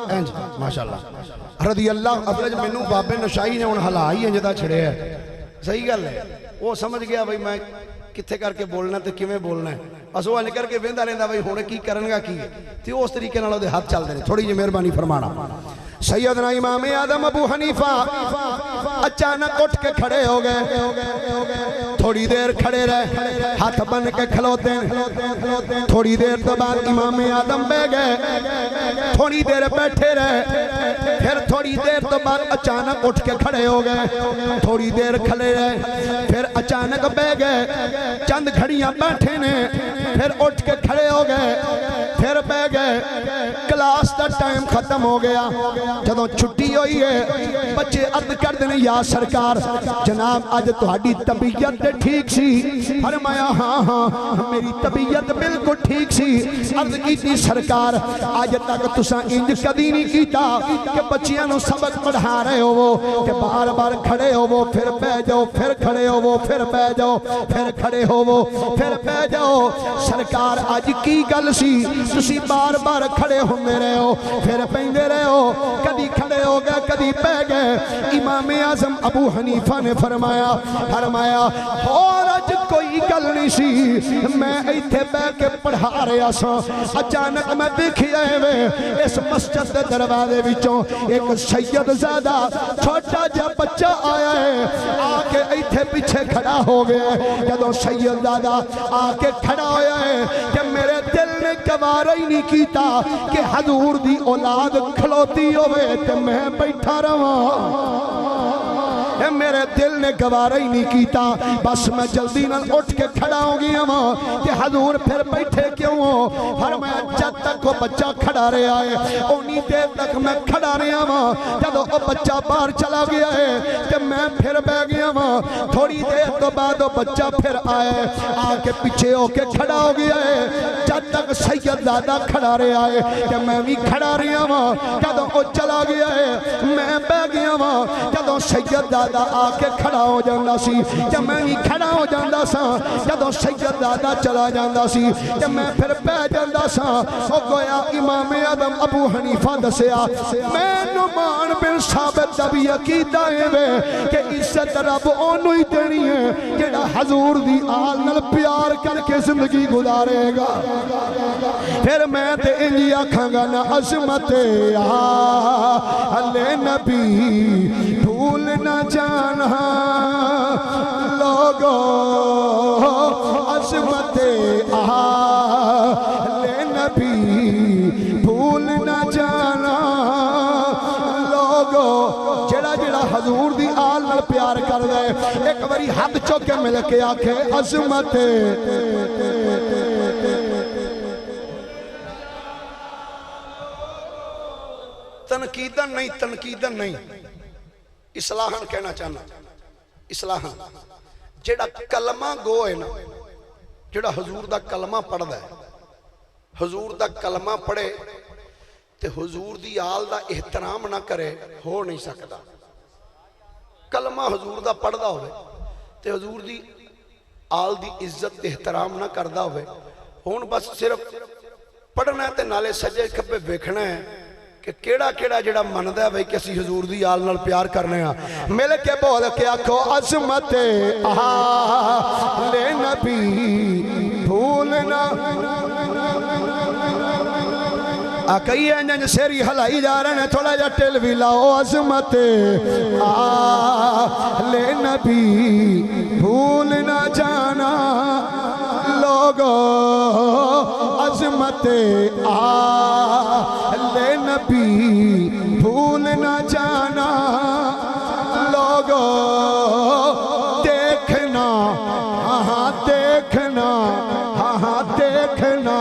انج ماشاءاللہ رضی اللہ افرج مینوں بابے نشائی نے ہن ہلا ہی انجدا چھڑے ہے صحیح گل ہے وہ سمجھ گیا بھائی میں کتھے کر کے بولنا تے کیویں بولنا ہے بس وہ کر کے ویندا رہندا بھائی ہن کی کرنگا کی تے اس طریقے نال اودے ہاتھ چلدے نے تھوڑی جی مہربانی فرمانا سیدنا امام اعظم ابو حنیفہ اچانک اٹھ کے کھڑے ہو گئے تھوڑی دیر کھڑے رہے ہاتھ بن کے کھلوتے تھوڑی دیر تو بعد امام اعظم بہ گئے تھوڑی دیر بیٹھے رہے پھر تھوڑی دیر تو بعد اچانک اٹھ کے کھڑے ہو گئے تھوڑی دیر کھڑے رہے پھر اچانک بہ گئے چند گھڑیاں بیٹھے نے پھر اٹھ کے کھڑے ہو گئے پھر بہ گئے کلاس دا ٹائم ختم ہو گیا جدوں چھٹی ہوئی ہے بچے عرض کر دیں یا سرکار جناب آج تہاڈی طبیعت ٹھیک سی فرمایا ہاں میری طبیعت بالکل ٹھیک سی عرض کی سرکار آج تک تساں انج کدی نہیں کیتا کہ بچیاں نو سبق پڑھا رہے ہو کہ بار بار کھڑے ہو پھر بیٹھ جاؤ پھر کھڑے ہو پھر بیٹھ جاؤ پھر کھڑے ہو پھر بیٹھ جاؤ سرکار آج کی گل سی تسی بار بار کھڑے ہوندے رہے ہو پھر پیندے رہے ہو کدی کھڑے ہو گئے کدی بیٹھ گئے امام اعظم ابو حنیفہ نے فرمایا اور اج کوئی گل نہیں سی میں ایتھے بیٹھ کے پڑھا رہا سا اچانک میں دیکھیا ہے اس مسجد دے دروازے وچوں ایک سید زادہ چھوٹا جا بچہ آیا ہے آ کے ایتھے پیچھے کھڑا ہو گیا جدوں سید زادہ آ کے کھڑا ہویا ہے کہ میرے دل نے گوارا ہی نہیں کیتا کہ حضور دی اولاد کھلوتی ہوئے تے میں بیٹھا رہواں میرے دل نے گوارا ہی نہیں کیتا بس میں جلدی نال اٹھ کے کھڑا ہو گیا ہوں کہ حضور پھر بیٹھے کیوں ہو فرمایا جب تک وہ بچہ کھڑا رہا ہے اونی دیر تک میں کھڑا رہا ہوں جب وہ بچہ باہر چلا گیا ہے کہ میں پھر بیٹھ گیا ہوں تھوڑی دیر تو بعد وہ بچہ پھر آئے آ کے پیچھے ہو کے کھڑا ہو گیا ہے جب تک سید زادہ کھڑا رہا ہے کہ میں بھی کھڑا رہا ہوں جب وہ چلا گیا ہے میں بیٹھ گیا ہوں جب سید زادہ آ کے کھڑا ہو جاندہ سی جب میں بھی کھڑا ہو جاندہ سا جب سید زادہ چلا جاندہ سی جب میں پھر بیٹھ جاندہ سا وہ گویا امام اعظم ابو حنیفہ دسیا میں نعمان بن ثابت دا بھی عقیدہ ہے کہ عزت رب اونوں ہی دینی ہے جڑا حضور دی آل نال پیار کر کے زندگی گزارے گا پھر میں تے انجی آکھاں گا نا عظمت آلِ نبی بھول نہ جانا لوگو عظمت آلِ نبی بھول نہ جانا لوگو جڑا جڑا حضور دی آل نال پیار کر دے ایک باری ہاتھ چوکے مل کے آکھے عظمت تنقیدن نہیں اصلاحاً کہنا چاہنا اصلاحاً جڑا کلمہ گو ہے نا جڑا حضور دا کلمہ پڑھ دا ہے حضور دا کلمہ پڑھے تے حضور دی آل دا احترام نہ کرے ہو نہیں سکتا کلمہ حضور دا پڑھ دا ہوئے تے حضور دی آل دی عزت احترام نہ کردہ ہوئے ہون بس صرف پڑھنا ہے تے نالے سجے کھپے بیکھنا ہے کہ کیڑا کیڑا جڑا مندہ ہے بھئی کسی حضور دی آل نال پیار کرنے ہیں مل کے بول کے آکھو عظمت آلِ نبی بھولنا آکئی انجن سیری ہلائی جا رہے ہیں تھوڑا جا ٹل بھی لاؤ عظمت آل نبی بھول نہ جانا لوگو عظمت آل نبی بھول نہ جانا لوگو دیکھنا ہاں دیکھنا ہاں دیکھنا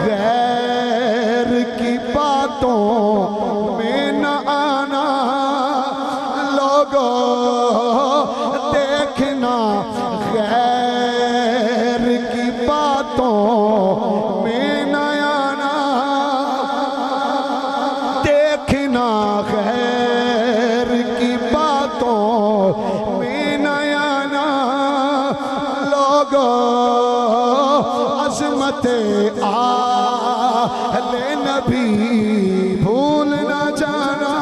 غیر کی باتوں میں نہ آنا لوگو دیکھنا غیر کی باتوں میں نہ آنا دیکھنا غیر کی باتوں میں نہ آنا لوگو عظمت آل نبی بھول نہ جانا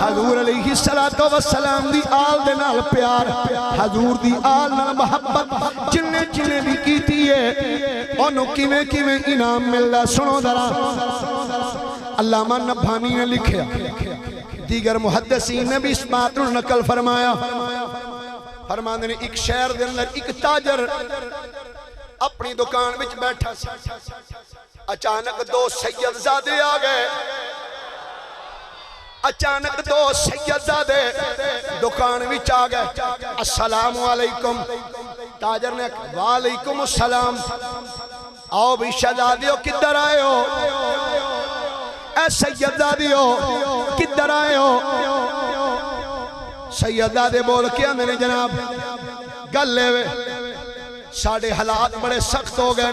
حضور علیہ السلام دی آل دے نال پیار حضور دی آل نال محبت جننے بھی کیتی ہے انہوں کیویں انعام ملدا سنو ذرا علامہ نبھانی نے لکھیا دیگر محدثین نے بھی اس بات کو نقل فرمایا فرماندے نے ایک شہر دے اندر ایک تاجر اپنی دکان وچ بیٹھا سی اچانک دو سیدزادے آ گئے اچانک دو سیدزادے دکان وچ آ گئے السلام علیکم تاجر نے وعلیکم السلام آؤ بھی شہزادیو کدھر آئے ہو اے سیدزادیو کدھر آئے ہو سیدزادے بول کے میں نے جناب گل لے وے ساڑھے حالات بڑے سخت ہو گئے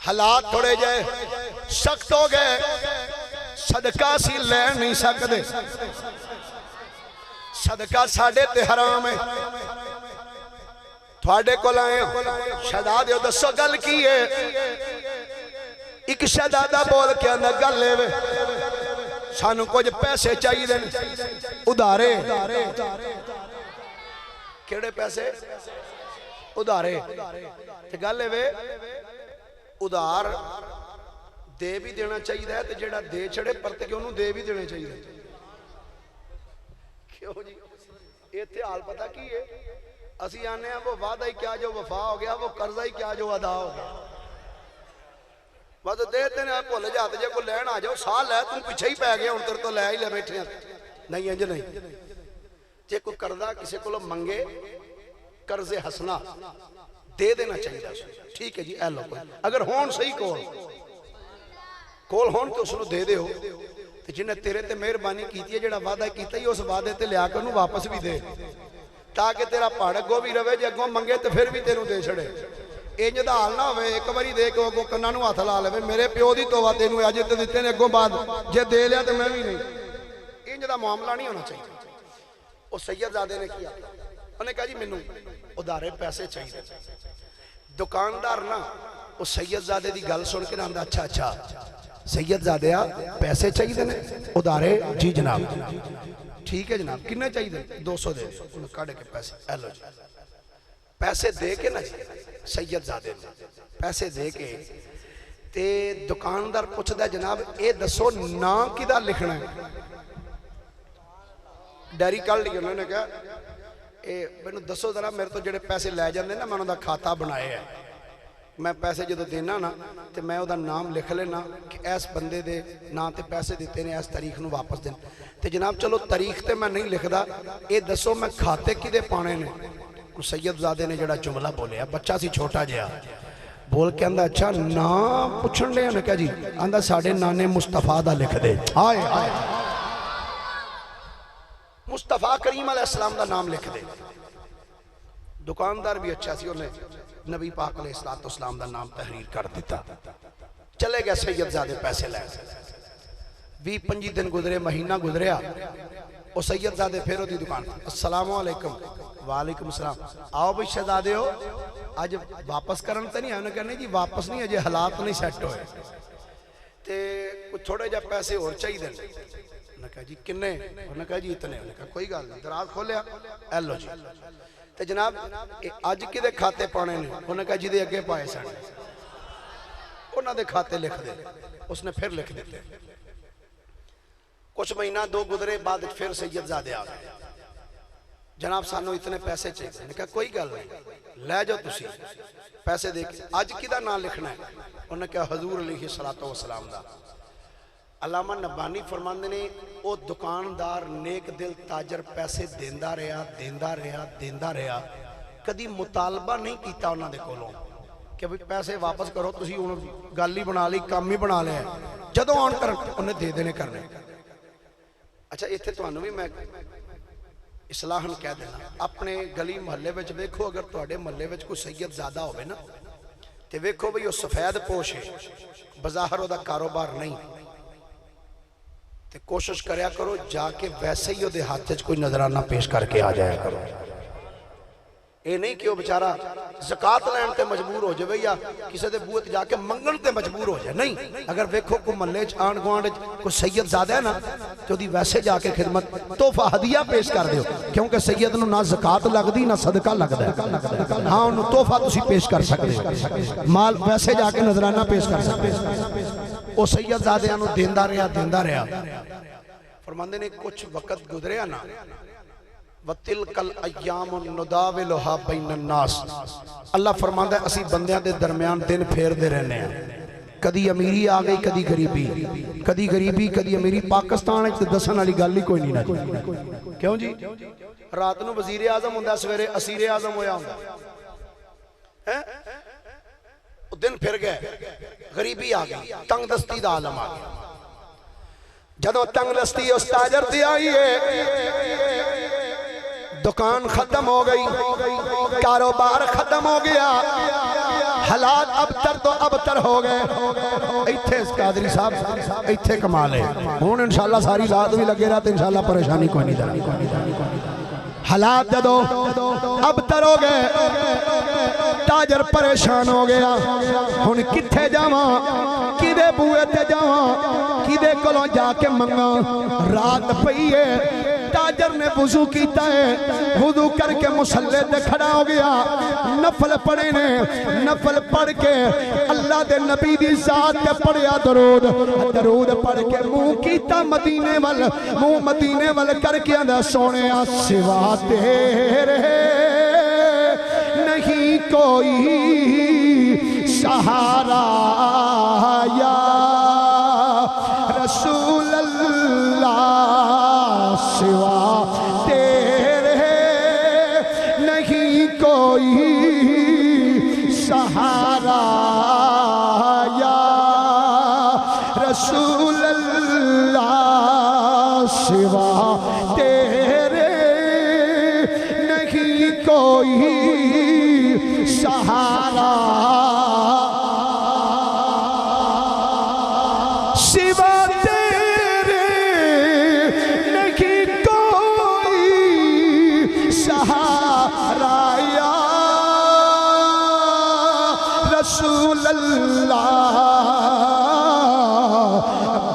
حالات تھوڑے جائے سخت ہو گئے صدقہ سی لے نہیں سکتے صدقہ ساڑھے تے حرام ہے تھوڑے کو لائیں شہزادے دسو گل کی ہے ایک شہزادہ بول کے اندر گل لے وے سانو کچھ پیسے چاہیے دیں ادارے کیڑے پیسے ادارے تے گل لے وے ادار دے بھی دینا چاہیے ہے تے جیڑا دے چھڑے پرتے کہ انہوں دے بھی دینا چاہیے کیوں جی یہ تھے حال پتہ کی ہے اسی آنے ہیں وہ وعدہ ہی کیا جو وفا ہو گیا وہ قرضہ ہی کیا جو ادا ہو گیا بس دیتے ہیں آپ کو لے جاتے جے کو لین آ جاؤ سال ہے تم پیچھے ہی پہ گئے ان تر تو لے ہی لے بیٹھے ہیں نہیں انج نہیں جے کوئی قرضہ کسی کو منگے قرض حسنہ دے دینا چاہیے ٹھیک ہے جی اے لو اگر ہون صحیح کول ہون تو اس نے دے دے ہو تو جنہیں تیرے تے مہربانی کیتی ہے جڑا وعدہ کیتا ہی اس وعدے تے لیا کر انہوں واپس بھی دے تاکہ تیرا پاڑکو بھی روے جے اگوں منگے تو پھر بھی تیروں دے چھڑے اینج دا حال نہ ہوئے ایک باری دے کے اگوں کنہ نو ہاتھ لا لے میرے پیو دی توبہ تینوں اج تے دتے نے اگوں بعد جے دے لیا تو میں بھی نہیں اینج دا معاملہ نہیں ہونا چاہیے وہ سیدزادے نے کیا انہوں نے کہا جی مینوں ادارے پیسے چاہیے دکاندار نا وہ سیدزادے دی گل سن کے نہ آندا اچھا اچھا سیدزادے پیسے چاہیے نے ادارے جی جناب ٹھیک ہے جناب کنے چاہیے 200 دے انہوں کاڑے کے پیسے ایلو جی پیسے دے کے نا جی سیدزادے پیسے دے کے تے دکاندار پوچھ دا جناب اے دسو نا کدھا لکھنا ہے ڈیری کال لیا انہوں نے کہا میں نے دسو ذرا میرے تو جڑے پیسے لے جاندے نا میں انہوں دا کھاتا بنائے ہے میں پیسے جدو دینا نا تے میں دا نام لکھ لینا کہ ایس بندے دے نا تے پیسے دیتے نے ایس تاریخ نو واپس دین تے جناب چلو تاریخ تے میں نہیں لکھ دا اے دسو میں کھاتے کی دے پانے نے سیدزادے نے جڑا جملہ بولے بچہ سی چھوٹا جیا بول کے اندھا اچھا نام پوچھن لے انہوں نے کہا جی اندھا ساڑھے نانے مصطفیٰ دا لکھ دے آئے آئے مصطفیٰ کریم علیہ السلام دا نام لکھ دے دکاندار بھی اچھا سی انہیں نبی پاک علیہ السلام دا نام تحریر کر دیتا چلے گئے سیدزادے پیسے لے 20-25 دن گزرے مہینہ گزریا وہ سیدزادے پھر ہوتی دکان السلام علیکم وعلیکم السلام آؤ بھی شہزادے ہو آج واپس کرن تے نہیں ہے انہوں نے کہنے جی واپس نہیں ہے حالات نہیں سیٹ ہوئے تے کچھ تھوڑے جا پیسے اور چاہی دیں انہوں نے کہا جی کنے انہوں نے کہا جی اتنے انہوں نے کہا کوئی گال نہیں دراز کھولیا ایلو جی تے جناب آج کی دے کھاتے پانے نے انہوں نے کہا جی دے اگے پائے ساڑھے انہاں دے کھاتے لکھ دے. اس نے پھر لکھ دیتے. کچھ مہینہ دو گزرے بعد پھر سید زادے آ گئے. جناب سانو اتنے پیسے چاہیے. میں نے کہا کوئی گل نہیں, لے جاؤ تسی پیسے دے کے. آج کدا نام لکھنا ہے؟ انہوں نے کہا حضور علیہ السلام دا. علامہ نبانی فرماندے نے او دکاندار نیک دل تاجر پیسے دیندا رہا, کدی مطالبہ نہیں کیتا انہاں دے کولوں کہ پیسے واپس کرو, تسی گل ہی بنا لی, کام ہی بنا لیا. جدوں آن کرن انہیں دے دینے کرنے. اچھا اتنے تمہیں بھی میں اصلاحاً کہہ دینا, اپنے گلی محلے وچ ویکھو, اگر تواڈے محلے وچ کوئی سید زیادہ ہوئے نا تے ویکھو بھئی وہ سفید پوش ہے, بظاہر او دا کاروبار نہیں, تے کوشش کریا کرو جا کے ویسے ہی او دے ہاتھ وچ کوئی نظرانہ پیش کر کے آ جایا کرو. اے نہیں کہ وہ بیچارہ زکات لین تے مجبور ہو جائے یا کسی دے بوئے تے جا کے منگن تے مجبور ہو جائے. نہیں, اگر ویکھو کوئی محلے چ آن گوانڈ کوئی سید زیادہ ہے نا تو دی ویسے جا کے خدمت تحفہ ہدیہ پیش کر دیو, کیونکہ سید نو نہ زکات لگدی نہ صدقہ لگدا ہے. ہاں انہوں تحفہ تسی پیش کر سکتے ہو, مال ویسے جا کے نظرانہ پیش کر سکتے ہو. وہ سید زادیاں نو دیندا رہا. فرماندے نے کچھ وقت گزریا نا, وَتِلْكَ الْأَيَّامُ نُدَاوِلُهَا بَيْنَ النَّاسِ. اللہ فرماندہ ہے اسی بندیاں دے درمیان دن پھیر دے رہنے ہیں. کدی امیری آ گئی, کدی غریبی, کدی امیری. پاکستان ہے دسن والی گل ہی کوئی نہیں نا. کیوں جی؟ رات نو وزیر اعظم ہوندا, سویرے اسیر اعظم ہویا ہوندا. دن پھر گئے, غریبی آ گئی, تنگ دستی دا عالم آ گیا. جدو تنگ دستی اس تاجر دی آئی ہے, دکان ختم ہو گئی, کاروبار ختم ہو گیا, حالات ابتر تو ابتر ہو گئے. ایتھے قادری صاحب ایتھے کمال ہے. ہون انشاءاللہ ساری رات بھی لگے رہا تو انشاءاللہ پریشانی کوئی نہیں دا. حالات جدو ابتر ہو گئے, تاجر پریشان ہو گیا. ہن کتھے جاواں, کدے بوئے تے جاواں, کدے کولوں جا کے منگاں. رات پئی ہے, تاجر نے وضو کیتا ہے, وضو کر کے مصلی تے کھڑا ہو گیا. نفل پڑھے نے, نفل پڑھ کے اللہ دے نبی دی ذات تے پڑھیا درود پڑھ کے منہ کیتا مدینے وال, منہ مدینے وال کر کے آندا سونیا سوا تیرے نہیں کوئی سہارا یا رسول اللہ, سوا تیرے نہیں کوئی سہارا یا رسول اللہ, سوا تیرے نہیں کوئی سہارا. رسول اللہ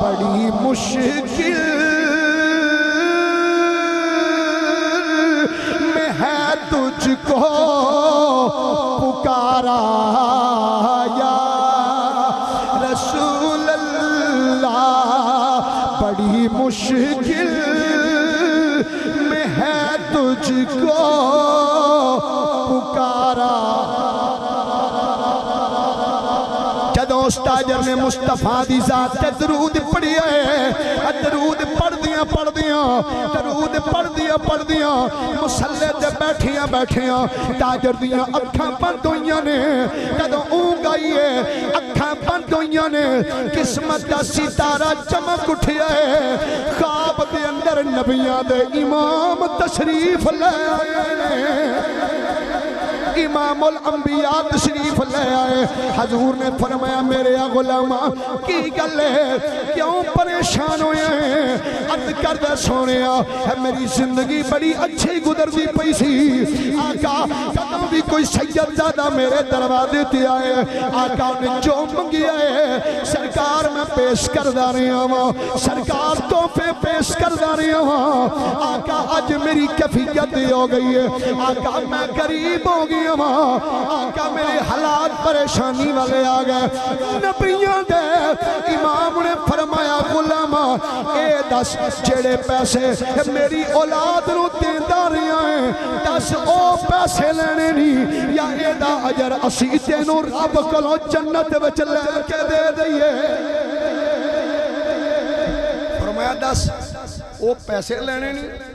بڑی مشکل میں ہے تجھ کو پکارا یا رسول اللہ, بڑی مشکل میں ہے تجھ کو پکارا. جدو اس تاجر نے مصطفیٰ دی ذات تے درود پڑھی ہے, درود پڑھ دیاں مسلے تے بیٹھیاں تاجر دیاں اکھاں بند ہوئیاں نے. جدو اونگ آئی ہے, اکھاں بند ہوئیاں نے, قسمت دا ستارہ چمک اٹھیا ہے. خواب دے اندر نبیاں دے امام تشریف لے آئے نے, امام الانبیاء تشریف لے آئے. حضور نے فرمایا میرے غلامہ کی گل ہے, کیوں پریشان ہوئے ہیں؟ عرض کردہ سونیا میری زندگی بڑی اچھی گزر دی پئی سی. آقا جب بھی کوئی سید زادہ میرے دروازے تے آئے, آقا نے جو منگیا ہے سرکار میں پیش کردہ رہا ہوں, سرکار تحفے پیش کر گزار رہا ہوں آقا اج میری کیفیت ہو گئی ہے آقا میں غریب ہو گیا ہوں آقا میرے حالات پریشانی والے آ گئے نبیوں دے امام نے فرمایا غلام اے دس جڑے پیسے میری اولاد نو دیندا رہیا ہے دس او پیسے لینے نہیں یا اے دا اجر اسی تینوں رب کولوں جنت وچ لے کے دے دئیے فرمایا دس او پیسے لینے نہیں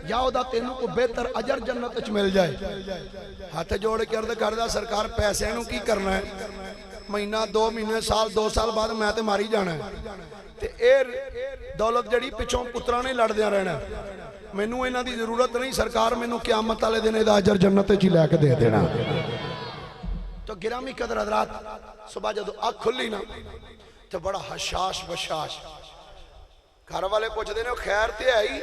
یا او دا تینوں کو بہتر اجر جنت وچ مل جائے ہاتھ جوڑ کے عرض کردا سرکار پیسے نو کی کرنا ہے مہینہ 2 مہینے سال 2 سال بعد میں تے ماری جانا ہے تے اے دولت جڑی پچھوں پترا نہیں لڑ دیا رہنا مینوں انہاں دی ضرورت نہیں سرکار مینوں قیامت والے دن دا اجر جنت وچ لے کے دے دینا تو گرامی قدر حضرات صبح جدو آنکھ کھلی نا تو بڑا حشاش بشاش گھر والے پوچھ دینے خیر تے آئی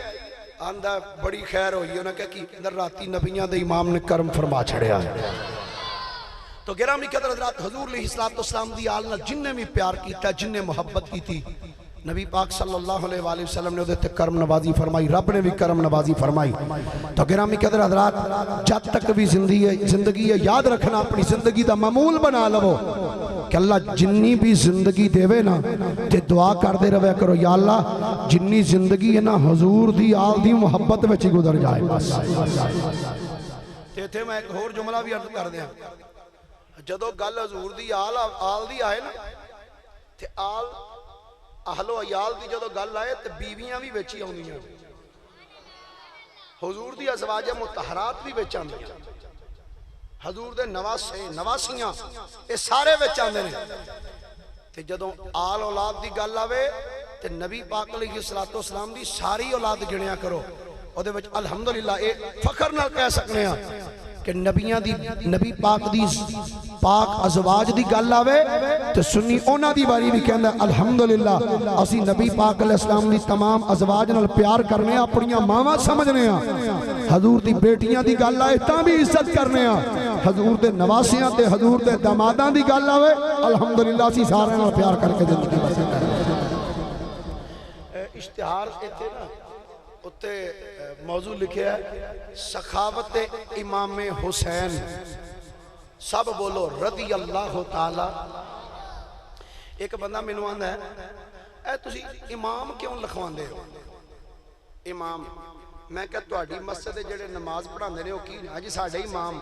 آندہ بڑی خیر ہوئی انہوں نے کہا کہ اندر راتی نبیاں دے امام نے کرم فرما چھڑیا ہے تو گرامی قدر حضرات حضور علیہ السلام دی آل نال جن نے بھی پیار کیتا جن نے محبت کی تھی نبی پاک صلی اللہ علیہ وآلہ وسلم نے ادھے کرم نوازی فرمائی رب نے بھی کرم نوازی فرمائی تو گرامی قدر حضرات جب تک بھی زندگی ہے یاد رکھنا اپنی زندگی دا معمول بنا لو کہ اللہ جنی بھی زندگی دے وے نا تے دعا کر دے روے کرو یا اللہ جنی زندگی ہے نا حضور دی آل دی محبت میں چی گزر جائے بس تھے میں ایک اور جملہ بھی عرض کر دیا جدو گل حضور دی آل دی آئے نا تے آل اہل و عیال دی جدو گل آئے تے بیویاں بھی بیچی آؤں ہیں حضور دی ازواج مطہرات بھی بیچ آؤں ہیں حضور دے نواسیاں یہ سارے بیچ آؤں ہیں تے جدو آل اولاد دی گل آوے تے نبی پاک علیہ السلام دی ساری اولاد گنیا کرو اور دے وچ الحمدللہ اے فخر نہ کہہ سکنے ہیں کہ نبی پاک دی پاک ازواج دی گل آوے تو سنی اونا دی باری بھی کہندہ الحمدللہ اسی نبی پاک علیہ السلام دی تمام ازواج نال پیار کرنے ہیں اپنیاں ماما سمجھنے ہیں حضور دی بیٹیاں دی گل آئے تاں بھی عزت کرنے ہیں حضور دے نواسیاں تے حضور دے داماداں دی گل آوے الحمدللہ اسی سارے نال پیار کر کے زندگی بسے کرنے اشتہار ایتھے نا اتے موضوع لکھے ہے سخاوت امام حسین سب بولو رضی اللہ تعالی ایک بندہ میں نواند ہے اے تسی امام کیوں لکھوان دے ہو امام میں کہا تو اڈی مسجد جڑے نماز پڑھان دے ہو کی ہاں جی ساڑھے امام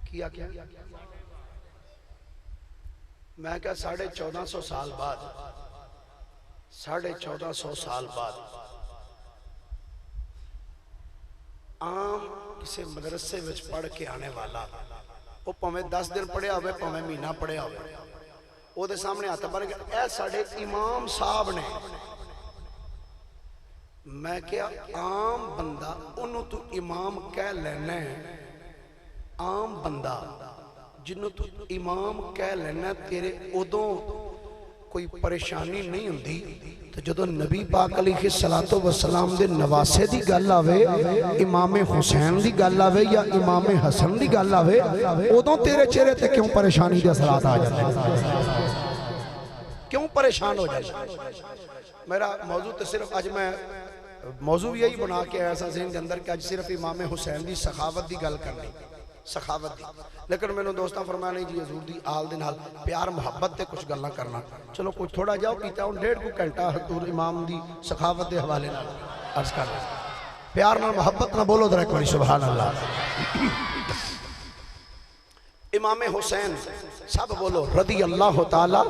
کیا میں کہا 1450 سال بعد 1450 سال بعد عام کسی مدرسے وچ پڑھ کے آنے والا وہ پہمیں 10 دن پڑھے ہوئے پہمیں مہینہ پڑھے ہوئے وہ دے سامنے آتا پڑھ گیا اے ساڑھے امام صاحب نے میں کیا عام بندہ انہوں تو امام کہہ لینے عام بندہ جنہوں تو امام کہہ لینا تیرے ادوں کوئی پریشانی نہیں ہوندی تو جدو نبی پاک علیہ السلام دے نواسے دی گل آوے امام حسین دی گل آوے یا امام حسن دی گل آوے ادوں تیرے چہرے تے کیوں پریشانی دے اثرات آ جاتے ہیں کیوں پریشان ہو جاتے میرا موضوع تو صرف آج میں موضوع یہی بنا کے ایسا ذہن کے اندر کہ آج صرف امام حسین دی سخاوت دی گل کرنی سخاوت دی لیکن میں نے دوستاں فرمایا نہیں جی حضور دی آل دن حال پیار محبت تے کچھ گلنا کرنا چلو کچھ تھوڑا جاؤ کیتا ہوں 1.5 گھنٹہ حضور امام دی سخاوت دے حوالے نال عرض کر پیار نال محبت نہ بولو ذرا کوئی سبحان اللہ امام حسین سب بولو رضی اللہ تعالی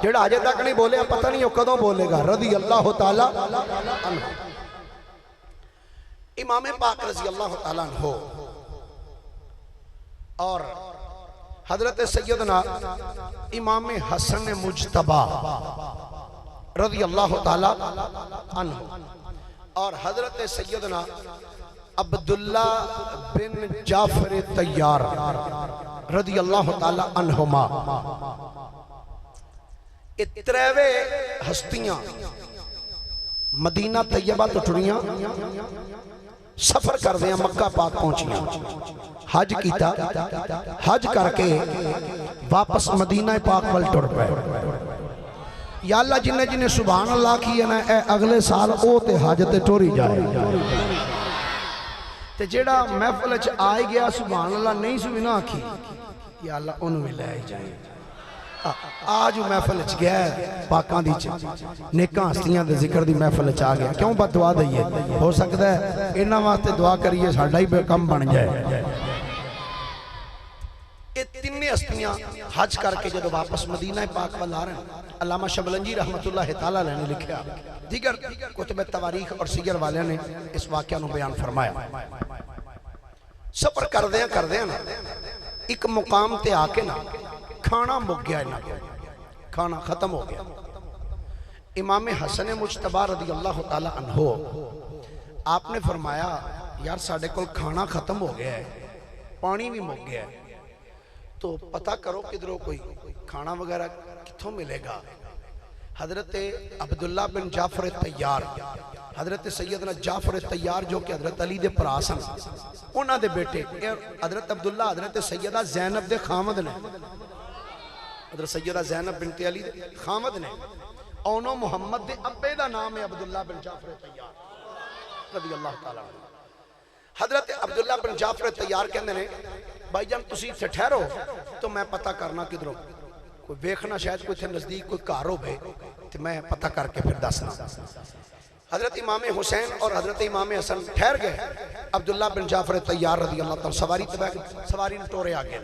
جڑا آجے تک نہیں بولے پتہ نہیں وہ کدوں بولے گا رضی اللہ تعالی امام پاک رضی اللہ تعالیٰ عنہ اور حضرت سیدنا امام حسن مجتبہ رضی اللہ تعالیٰ عنہ اور حضرت سیدنا عبداللہ بن جعفر طیار رضی اللہ تعالیٰ عنہما اتریوے ہستیاں مدینہ طیبہ تو ٹھڑیاں سفر کردے ہیں مکہ پاک پہنچیاں حج کیتا حج کر کے واپس مدینہ پاک وال ٹر پے یا اللہ جنہیں جنہیں سبحان اللہ کی ہے نا اے اگلے سال او تے حج تے ٹوری جائے تے جیڑا محفل اچھ آئے گیا سبحان اللہ نہیں سوئی نہ آکھی یا اللہ انہوں میں لے جائیں آج محفل اچھ گیا ہے پاکان دی نیکاں ہستیاں دے ذکر دی محفل اچھ آگیا کیوں بات دعا دئیے ہو سکتا ہے انہاں واسطے دعا کریے ساڑھا ہی بے کم بن جائے یہ تینیں ہستیاں حج کر کے جدو واپس مدینہ پاک والا رہے ہیں علامہ شبلنجی رحمت اللہ تعالیٰ نے لکھیا دیگر کتب تواریخ اور سیر والے نے اس واقعہ نو بیان فرمایا سفر کردیاں نا ایک مقام تے آکے نا کھانا مک گیا نا کھانا ختم ہو گیا امام حسن مجتبہ رضی اللہ تعالیٰ عنہ آپ نے فرمایا یار ساڑھے کل کھانا ختم ہو گیا ہے پانی بھی مک گیا ہے تو پتہ کرو کدھروں کوئی کھانا وغیرہ کتھوں ملے گا حضرت عبداللہ بن جعفر تیار حضرت سیدنا جعفر تیار جو کہ حضرت علی دے پراسن انہاں دے بیٹے حضرت عبداللہ حضرت سیدہ زینب دے خامد نے حضرت سیدہ زینب بنت علی دے خامد نے اونو محمد دے ابے دا نام ہے عبداللہ بن جعفر تیار رضی اللہ تعالیٰ حضرت عبداللہ بن جعفر تیار کہنے نے بھائی جان تسی سے ٹھہرو تو میں پتہ کرنا کدھروں کوئی ویکھنا شاید کوئی تھے نزدیک کوئی کار ہو بے تو میں پتہ کر کے پھر دسنا حضرت امام حسین اور حضرت امام حسن ٹھہر گئے عبداللہ بن جعفر تیار رضی اللہ تعالیٰ سواری سواری نے ٹورے آگے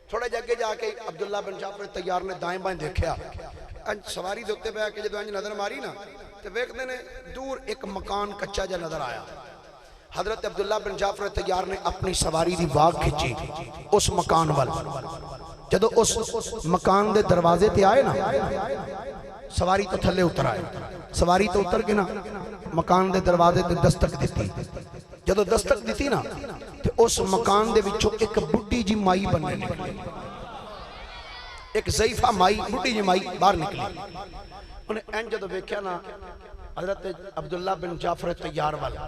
تھوڑے جگہ جا کے عبداللہ بن جعفر تیار نے دائیں بائیں دیکھیا سواری دوتے بے آکے جدو انج نظر ماری نا تو ویکھنے نے دور ایک مکان کچا جا نظر آیا حضرت عبداللہ بن جعفر تیار نے اپنی سواری دی واگ کھچی اس مکان وال جدو اس مکان دے دروازے تے آئے نا سواری تو تھلے اتر آئے سواری تو اتر کے نا مکان دے دروازے تے دستک دیتی جدو دستک دیتی نا تے اس مکان دے وچوں ایک بڑی جی مائی بننے نکلی ایک ضعیفہ مائی بڑی جی مائی باہر نکلی انہیں این جدو بیکھیا نا حضرت عبداللہ بن جعفر تیار والا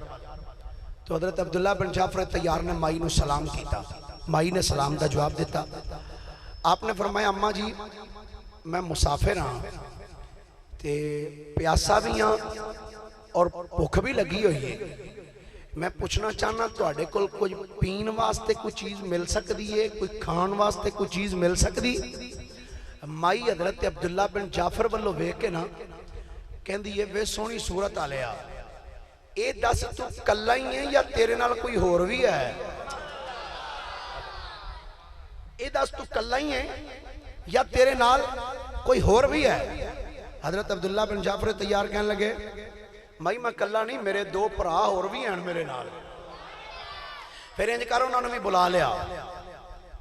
تو حضرت عبداللہ بن جعفر تیار نے مائی نو سلام کیتا مائی نے سلام دا جواب دیتا آپ نے فرمایا اماں جی میں مسافر ہاں تے پیاسا بھی ہاں اور بھوک بھی لگی ہوئی ہے میں پوچھنا چاہنا تو آڑے کل کوئی پین واسطے کوئی چیز مل سکتی ہے کوئی کھان واسطے کوئی چیز مل سکتی مائی حضرت عبداللہ بن جعفر والو ویک کے نا کہن دی یہ وے سونی صورت آلیا اے دس تو کلہ ہی ہیں یا تیرے نال کوئی ہور بھی ہے اے دس تو کلہ ہی ہیں یا تیرے نال کوئی ہور بھی ہے حضرت عبداللہ بن جعفر تیار کہنے لگے مائی میں کلہ نہیں میرے دو پرا ہور بھی ہیں میرے نال پھر انج کرو انہوں نے بھی بلا لیا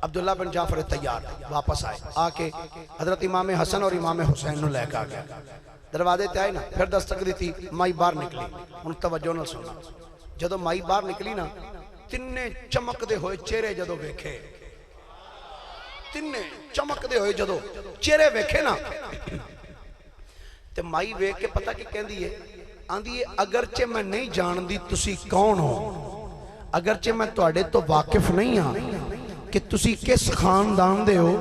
عبداللہ بن جعفر تیار واپس آئے آکے حضرت امام حسن اور امام حسین نو لے کے آگیا دروازے تے آئے نا پھر دستک دیتی مائی باہر نکلی ان توجہ نہ سنا جدو مائی باہر نکلی نا تنے چمک دے ہوئے چہرے جدو ویکھے تنے چمک دے ہوئے جدو چہرے ویکھے نا تے مائی ویکھ کے پتہ کی کہن دیئے آندھی ہے اگرچہ میں نہیں جان دی تسی کون ہو اگرچہ میں توڑے تو واقف نہیں ہاں کہ تسی کس خاندان دے ہو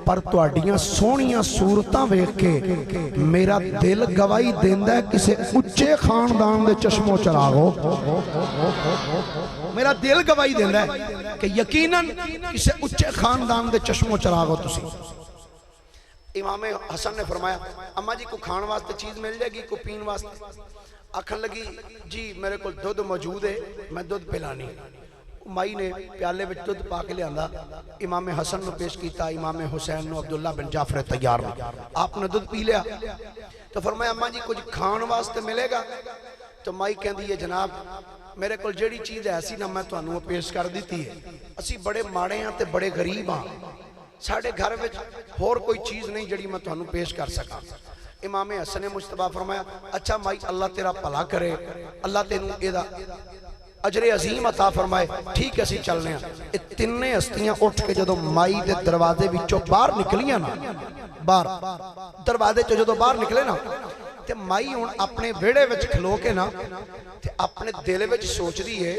پر توڑیاں سونیاں صورتاں ویکھ کے میرا دل گواہی دیندہ ہے کسے اچھے خاندان دے چشم و چراغو میرا دل گواہی دیندہ ہے کہ یقیناً کسے اچھے خاندان دے چشم و چراغو تسی امام حسن نے فرمایا اماں جی کو کھان واسطے چیز مل جائے گی کو پین واسطے آکھن لگی جی میرے کو دودھ موجود ہے میں دودھ پلانی مائی نے پیالے وچ دودھ پاک لے آندہ امام حسن نے پیش کیتا امام حسین نے عبداللہ بن جعفر تیار نے آپ نے دودھ پی لیا تو فرمایا اماں جی کچھ کھان واسطے ملے گا تو مائی کہن دی ہے جناب میرے کو جڑی چیز ایسی نہ میں تو انہوں پیش کر دیتی ہے اسی بڑے ماڑے ہیں تے بڑے غریب ہیں ساڑھے گھر وچ اور کوئی چیز نہیں جڑی میں تو انہوں پیش کر سکا امام حسن مجتبہ فرمایا اچھا مائی اللہ تیرا پلا کرے اللہ تینوں ایدہ اجر عظیم عطا فرمائے ٹھیک ہے سی چلنے ہیں تینے ہستیاں اٹھ کے جدو مائی دے دروازے وچوں باہر نکلیاں نا باہر دروازے چو جدو باہر نکلے نا تے مائی ہن اپنے ویڑے وچ کھلو کے نا تے اپنے دل وچ سوچ دی ہے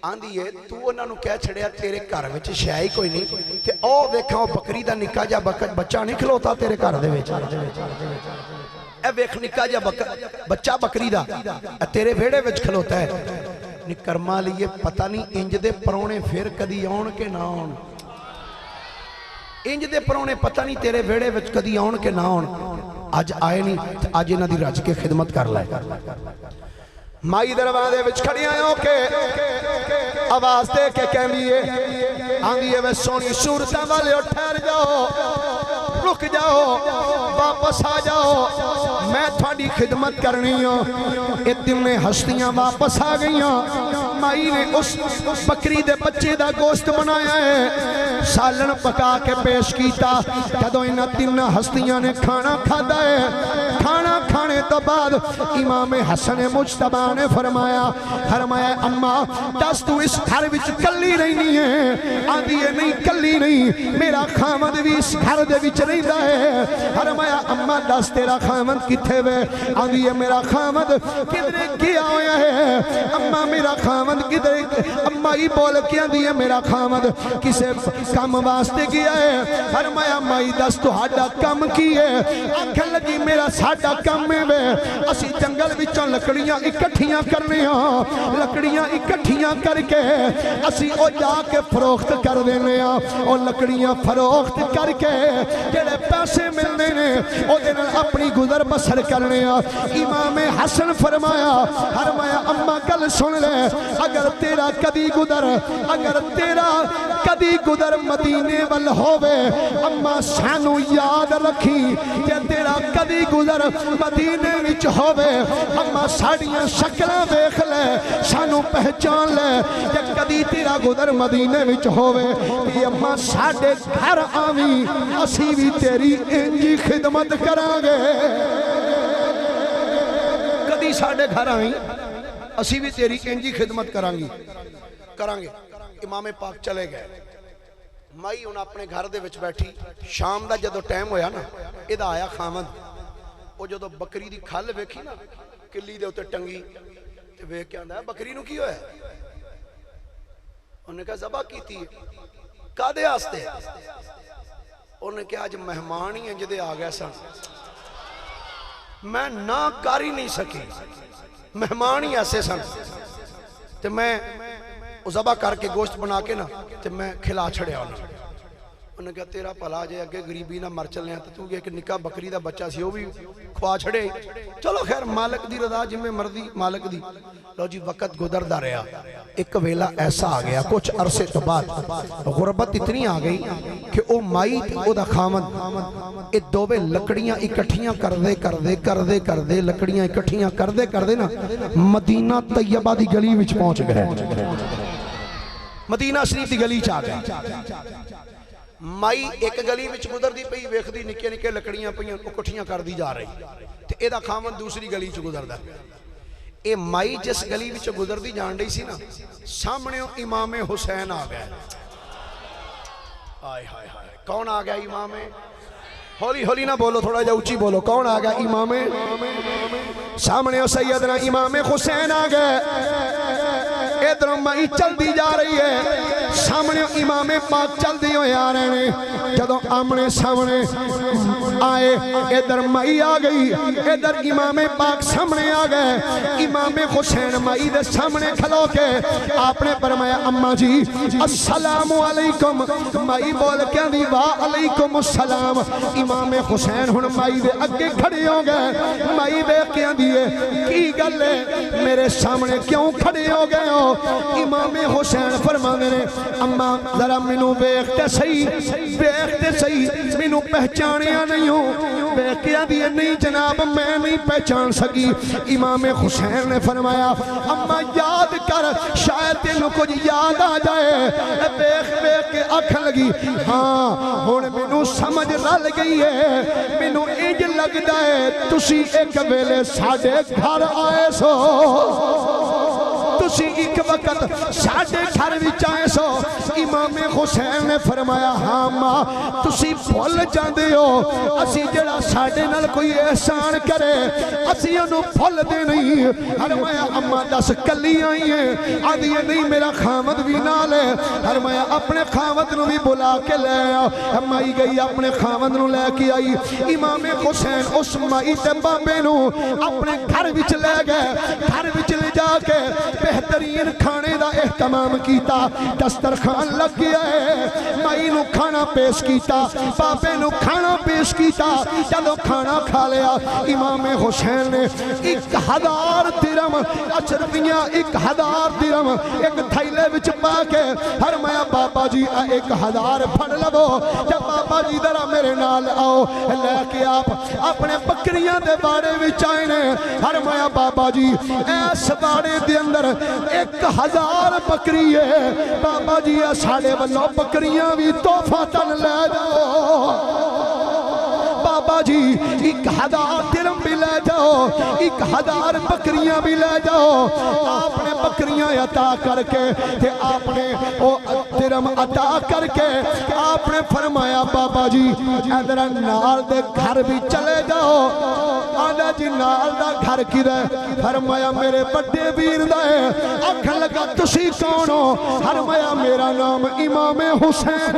آندھی ہے تو انہاں نو کہہ چھڑیا تیرے گھر وچ شے ہی کوئی نہیں کہ او ویکھاں بکری دا نکا جا بچہ نہیں کھلوتا تیرے گھر دے وچ اے ویکھ نکا جا بچہ بکری دا تیرے ویڑے وچ کھلوتا ہے کرما لیے پتہ نہیں انج دے پرونے پھر کدی آن کے نہ آن انج دے پرونے پتہ نہیں تیرے ویڑے وچ کدی آن کے نہ آن آج آئے نہیں آج انہاں دی رج کے خدمت کر لائے مائی دروازے وچ کھڑی آئے کے آواز دے کے کہندی ہے آندھی ہے وے سونی صورتاں والے ٹھہر جاؤ رک جاؤ واپس آ جاؤ میں تھوڑی خدمت کرنی ہوں اتنے ہستیاں واپس آ گئی ہوں مائی نے اس بکری دے بچے دا گوشت بنایا ہے سالن پکا کے پیش کیتا جدوں انہاں تین ہستیاں نے کھانا کھادا ہے کھانا کھانے تو بعد امام حسن مجتبی نے فرمایا اماں دس تو اس گھر وچ کلی رہنی ہے آندھی ہے نہیں کلی نہیں میرا خامد بھی اس گھر دے وچ رہندا ہے فرمایا اماں دس تیرا خامد کتھے وے آندھی ہے میرا خامد کدھر گیا ہویا ہے اماں میرا خامد کدھر اماں ہی بول کے آندھی ہے میرا خامد کسے کم واسطے گیا ہے فرمایا مائی دس تہاڈا کم کی ہے آکھن لگی میرا ساڈا کم ہے وے اسی جنگل وچوں لکڑیاں اکٹھیاں کرنے ہاں لکڑیاں اکٹھیاں کر کے اسی او جا کے فروخت کر دینے ہاں او لکڑیاں فروخت کر کے جڑے پیسے ملنے نے او دن اپنی گزر بسر کرنے ہاں امام حسن فرمایا اماں گل سن لے اگر تیرا کدی گدر مدینے وال ہووے اماں سانو یاد رکھی کہ تیرا کدی گدر مدینے وچ ہووے اماں ساڑیاں شکلاں ویکھ لے سانو پہچان لے کہ کدی تیرا گدر مدینے وچ ہووے کہ اماں ساڈے گھر آویں اسی بھی تیری انجی خدمت کران گے کدی ساڈے گھر آویں اسی بھی تیری انجی خدمت کران گے امام پاک چلے گئے مائی انہاں اپنے گھر دے وچ بیٹھی شام دا جدو ٹائم ہویا نا ادھا آیا خامد وہ جدو بکری دی کھال ویکھی نا کلی دے ہوتے ٹنگی تے ویکھ کے آندا ہے بکری نو کی ہویا ہے انہوں نے کہا ذبح کی تھی کادے آستے انہوں نے کہا آج مہمان ہی ہیں جدے آگئے سن میں نہ کاری نہیں سکی مہمان ہی ایسے سن تے میں ذبح کر کے گوشت بنا کے نا تے میں کھلا چھڑیا انہوں نے کہا تیرا پلا جائے اگے غریبی نہ مر چلنے ہیں تو ایک نکا بکری دا بچہ سی وہ بھی کھوا چھڑے چلو خیر مالک دی رضا جمیں مردی مالک دی لو جی وقت گزر دا رہا ایک ویلا ایسا آ گیا کچھ عرصے تو بعد غربت اتنی آ گئی کہ او مائی او دا خامد اے دووے لکڑیاں اکٹھیاں کر دے لکڑیاں اکٹھیاں کر دے نا مدینہ طیبہ دی گلی وچ پہنچ گئے مدینہ شریف دی گلی چاہ گئے مائی ایک گلی وچ گزر دی پئی ویکھ دی نکے نکے لکڑیاں پئیاں اکٹھیاں کر دی جا رہی تے اے دا خامد دوسری گلی وچ گزردا اے مائی جس گلی وچ گزر دی جان رہی سی نا سامنے امام حسین آ گئے آئے ہائے ہائے کون آ گیا امام ہولی ہولی نہ بولو تھوڑا جا اونچی بولو کون آ گیا امام سامنے سیدنا امام حسین آ گئے ادھر مائی چل دی جا رہی ہے سامنے امام پاک چل دی ہوئے آ رہے ہیں جدو آمنے سامنے آئے ادھر مائی آ گئی ادھر امام پاک سامنے آ گئے امام حسین مائی دے سامنے کھلو کے آپ نے فرمایا اماں جی السلام علیکم مائی بول کے دی وعلیکم السلام امام حسین ہن مائی دے اگے کھڑے ہو گئے مائی بے کیا دیئے کی گلے میرے سامنے کیوں کھڑے ہو گئے ہو امام حسین فرمانے نے اماں ذرا منو بیختے صحیح منو پہچانیا نہیں ہوں بیخیا دیئے نہیں جناب میں نہیں پہچان سکی امام حسین نے فرمایا اماں یاد کر شاید تینوں کچھ یاد آ جائے بیخ کے آنکھیں لگی ہاں ہون منو سمجھ رل گئی ہے منو انج لگدا ہے تسی ایک ویلے ساڈے گھر آئے سو تسی ایک وقت ساڑھے گھر وچ آئے سو امام حسین نے فرمایا ہاں ماں تسی بھول جاندے ہو اسی جڑا ساڑھے نال کوئی احسان کرے اسی انہوں بھول دے نہیں فرمایا اماں دس کلی آئی ہیں آدھی نہیں میرا خامد بھی نال ہے فرمایا اپنے خامد نو بھی بلا کے لے آؤ مائی گئی اپنے خامد نو لے کے آئی امام حسین اس مائی تے بابے نو اپنے گھر وچ لے گئے گھر وچ لے جا کے بہترین کھانے دا اہتمام کیتا دسترخوان لگ گیا ہے مائی نو کھانا پیش کیتا بابے نو کھانا پیش کیتا چلو کھانا کھا لیا امام حسین نے 1000 درم اچھرپیاں 1000 درم ایک تھائلے وچ پا کے فرمایا بابا جی 1000 پھڑ لو جب بابا جی ذرا میرے نال آؤ لے کے آپ اپنے بکریاں دے باڑے وچ آئے نے فرمایا بابا جی اس باڑے دے اندر 1000 بکری ہے بابا جی ساڑے والوں بکریاں بھی تحفہ تن لے جاؤ بابا جی 1000 درم بھی لے جاؤ 1000 بکریاں بھی لے جاؤ آپ نے بکریاں عطا کر کے تے آپ نے درم عطا کر کے آپ نے فرمایا بابا جی ادھر نال دے گھر بھی چلے جاؤ آدھا جی نال دا گھر کی رہے فرمایا میرے بڑے ویر دائے آنکھ لگا تسی کون ہو فرمایا میرا نام امام حسین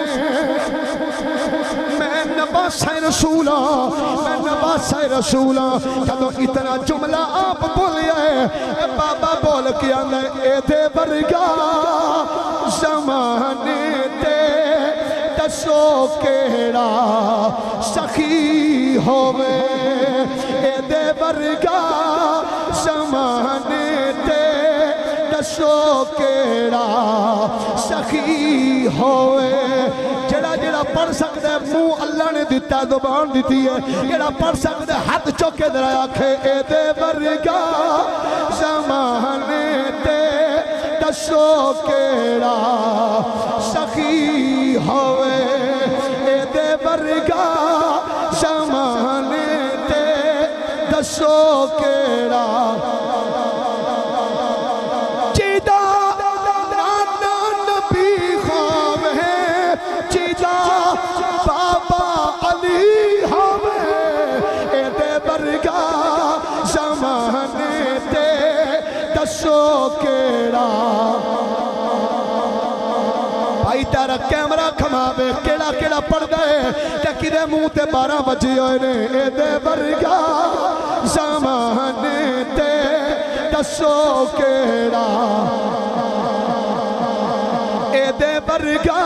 میں نباسِ رسولہ میں نباسِ رسولہ جدو اتنا جملہ آپ بولیا ہے بابا بول کے آنے اے دے برگا زمانے تے دسو کیڑا سخی ہوئے اے دے برگا زمانے تے دسو کیڑا سخی ہوئے جڑا جڑا پڑھ سکتا ہے منہ اللہ نے دیتا ہے زبان دیتی ہے جڑا پڑھ سکتا ہے ہاتھ چوکے در آکھے اے دے برگا زمانے تے دسو کیڑا سخی ہوئے اے دے برگا زمانے تے دسو کیڑا بھائی تیرا کیمرہ کھماوے کیڑا کیڑا پڑھ دے کہ کدے منہ تے 12 بجے ہوئے نے اے دے برگا زمانے تے دسو کیڑا اے دے برگا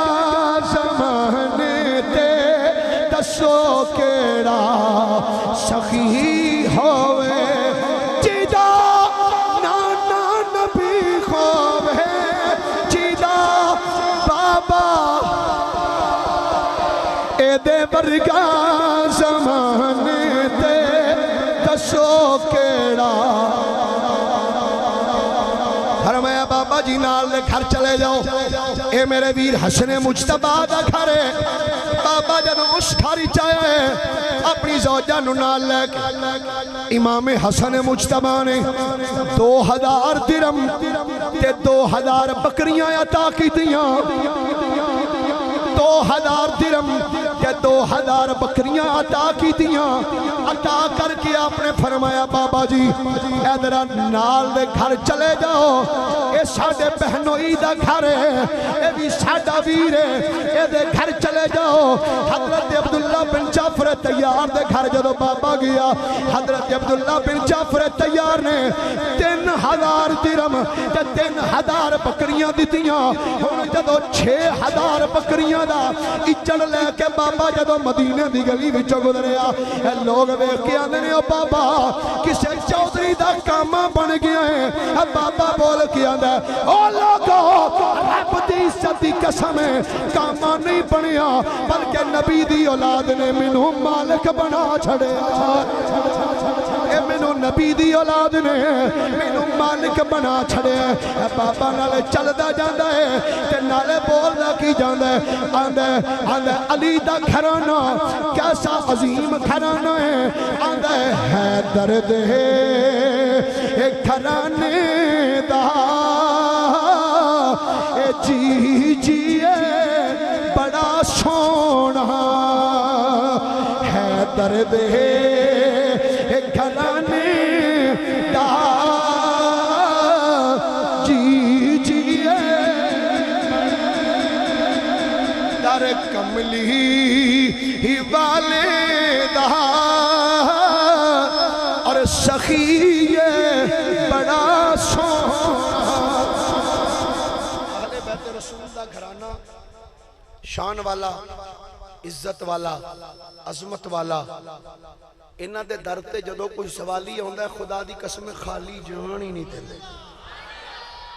زمانے تے دسو کیڑا سخی ہوئے دے برگا زمانے تے دسو کیڑا فرمایا بابا جی نال دے گھر چلے جاؤ اے میرے ویر حسن مجتبہ دا گھر ہے بابا جنو اس گھری چاہے اپنی زوجہ نو نال لے کے امام حسن مجتبہ نے 2000 درم تے 2000 بکریاں عطا کی دیاں 2000 درم کہ 2000 بکریاں عطا کی دیاں عطا کر کے آپ نے فرمایا بابا جی ادھر نال دے گھر چلے جاؤ اے ساڑھے بہنوئی دا گھر ہے اے بھی ساڑھا ویر ہے اے دے گھر چلے جاؤ حضرت عبداللہ بن جعفر تیار دے گھر جدو بابا گیا حضرت عبداللہ بن جعفر تیار نے 3000 درم تے 3000 بکریاں دیتیاں ہن جدو 6000 بکریاں دا اچڑ لے کے بابا جدو مدینے دی گلی وچوں گزریا اے لوگ ویکھ کے آندے نے او بابا کسے چودھری دا کاما بن گیا ہے اے بابا بول کے آندا او لوگو رب دی عزت دی قسم ہے کاما نہیں بنیا بلکہ نبی دی اولاد نے مینوں مالک بنا چھڑیا اے مینوں نبی دی اولاد نے مینوں مالک بنا چھڑیا اے بابا نالے چلدا جاندا ہے تے نالے بولدا کی جاندا ہے آندہ علی دا گھرانہ کیسا عظیم گھرانہ ہے آندہ ہے درد ہے گھرانے دا جی جیے بڑا سونا ہے درد گھرانے دا جی جیے در کملی والے دا اور سخی بڑا سونا اہل بیت رسول دا گھرانہ شان والا عزت والا عظمت والا انہاں دے در تے جدوں کوئی سوالی ہوندا ہے خدا دی قسم خالی جان ہی نہیں دیندے